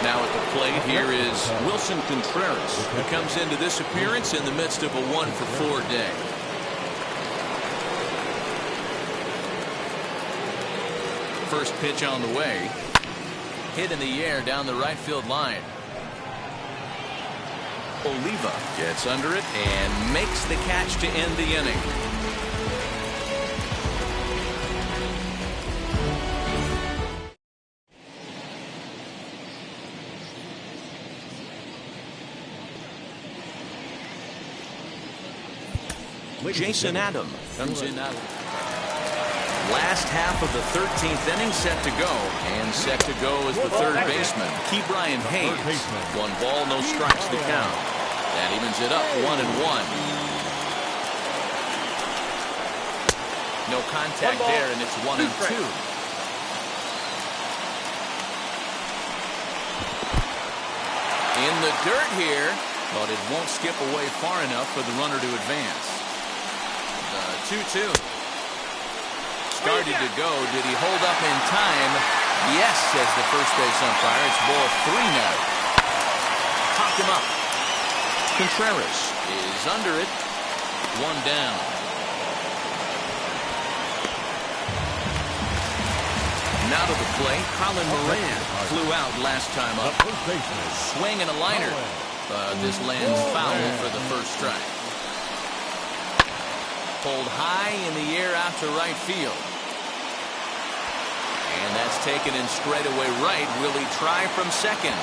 Now at the plate, here is Wilson Contreras, who comes into this appearance in the midst of a 1 for 4 day. First pitch on the way. Hit in the air down the right field line. Oliva gets under it and makes the catch to end the inning. Jason Adam comes in now. Last half of the 13th inning set to go. And set to go is the third baseman, Ke'Bryan Hayes. 1 ball, no strikes to count. That evens it up 1-1. No contact there, and it's 1-2. In the dirt here, but it won't skip away far enough for the runner to advance. 2-2. Started to go. Did he hold up in time? Yes, says the first base umpire. It's ball 3 now. Popped him up. Contreras is under it. 1 down. Now to the plate. Colin Moran flew out last time up. Swing and a liner. This lands foul for the first strike. Pulled high in the air out to right field. And that's taken in straightaway right. Will he try from second?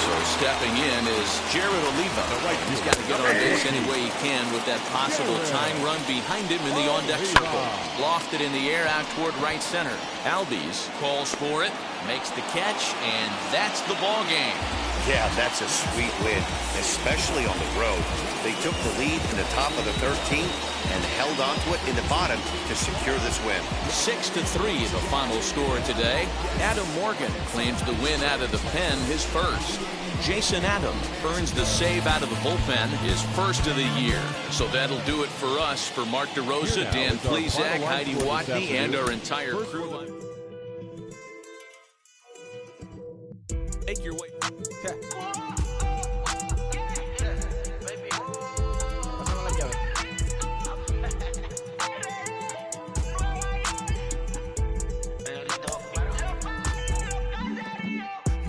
So stepping in is Jared Oliva. He's got to get on base any way he can with that possible tying run behind him in the on-deck circle. Lofted in the air out toward right center. Albies calls for it, makes the catch, and that's the ball game. Yeah, that's a sweet win, especially on the road. They took the lead in the top of the 13th and held on to it in the bottom to secure this win. 6-3 the final score today. Adam Morgan claims the win out of the pen, his first. Jason Adams earns the save out of the bullpen, his first of the year. So that'll do it for us. For Mark DeRosa, Dan Plesac, Heidi Watney, and our entire crew. Make your way.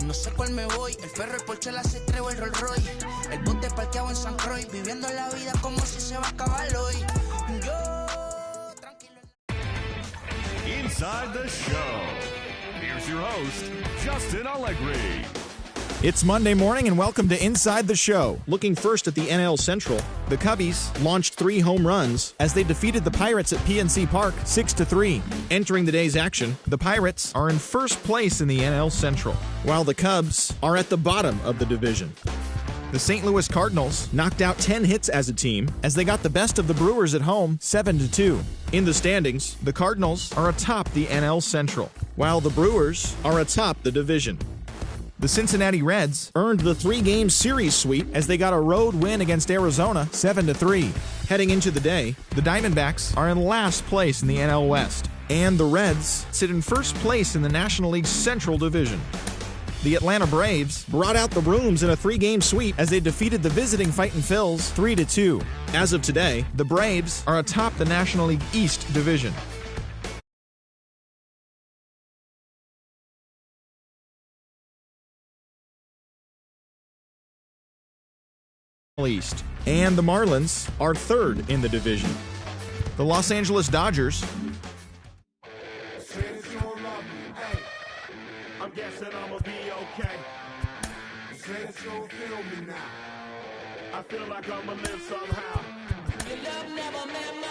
No sé cuál me voy, el ferro, el Porsche, la C3 o el Rolls Royce. El bote parqueado en San Croix, viviendo la vida como si se va a acabar hoy. Yo, tranquilo. Inside the show. Here's your host, Justin Allegri. It's Monday morning, and welcome to Inside the Show. Looking first at the NL Central, the Cubbies launched 3 home runs as they defeated the Pirates at PNC Park 6-3. Entering the day's action, the Pirates are in first place in the NL Central, while the Cubs are at the bottom of the division. The St. Louis Cardinals knocked out 10 hits as a team as they got the best of the Brewers at home 7-2. In the standings, the Cardinals are atop the NL Central, while the Brewers are atop the division. The Cincinnati Reds earned the 3-game series sweep as they got a road win against Arizona 7-3. Heading into the day, the Diamondbacks are in last place in the NL West, and the Reds sit in first place in the National League's Central Division. The Atlanta Braves brought out the brooms in a 3-game sweep as they defeated the visiting Fightin' Phils 3-2. As of today, the Braves are atop the National League East Division. East. And the Marlins are third in the division. The Los Angeles Dodgers I'm guessing I'ma be okay. Say that you don't feel me now. I feel like I'ma live somehow. Your love never meant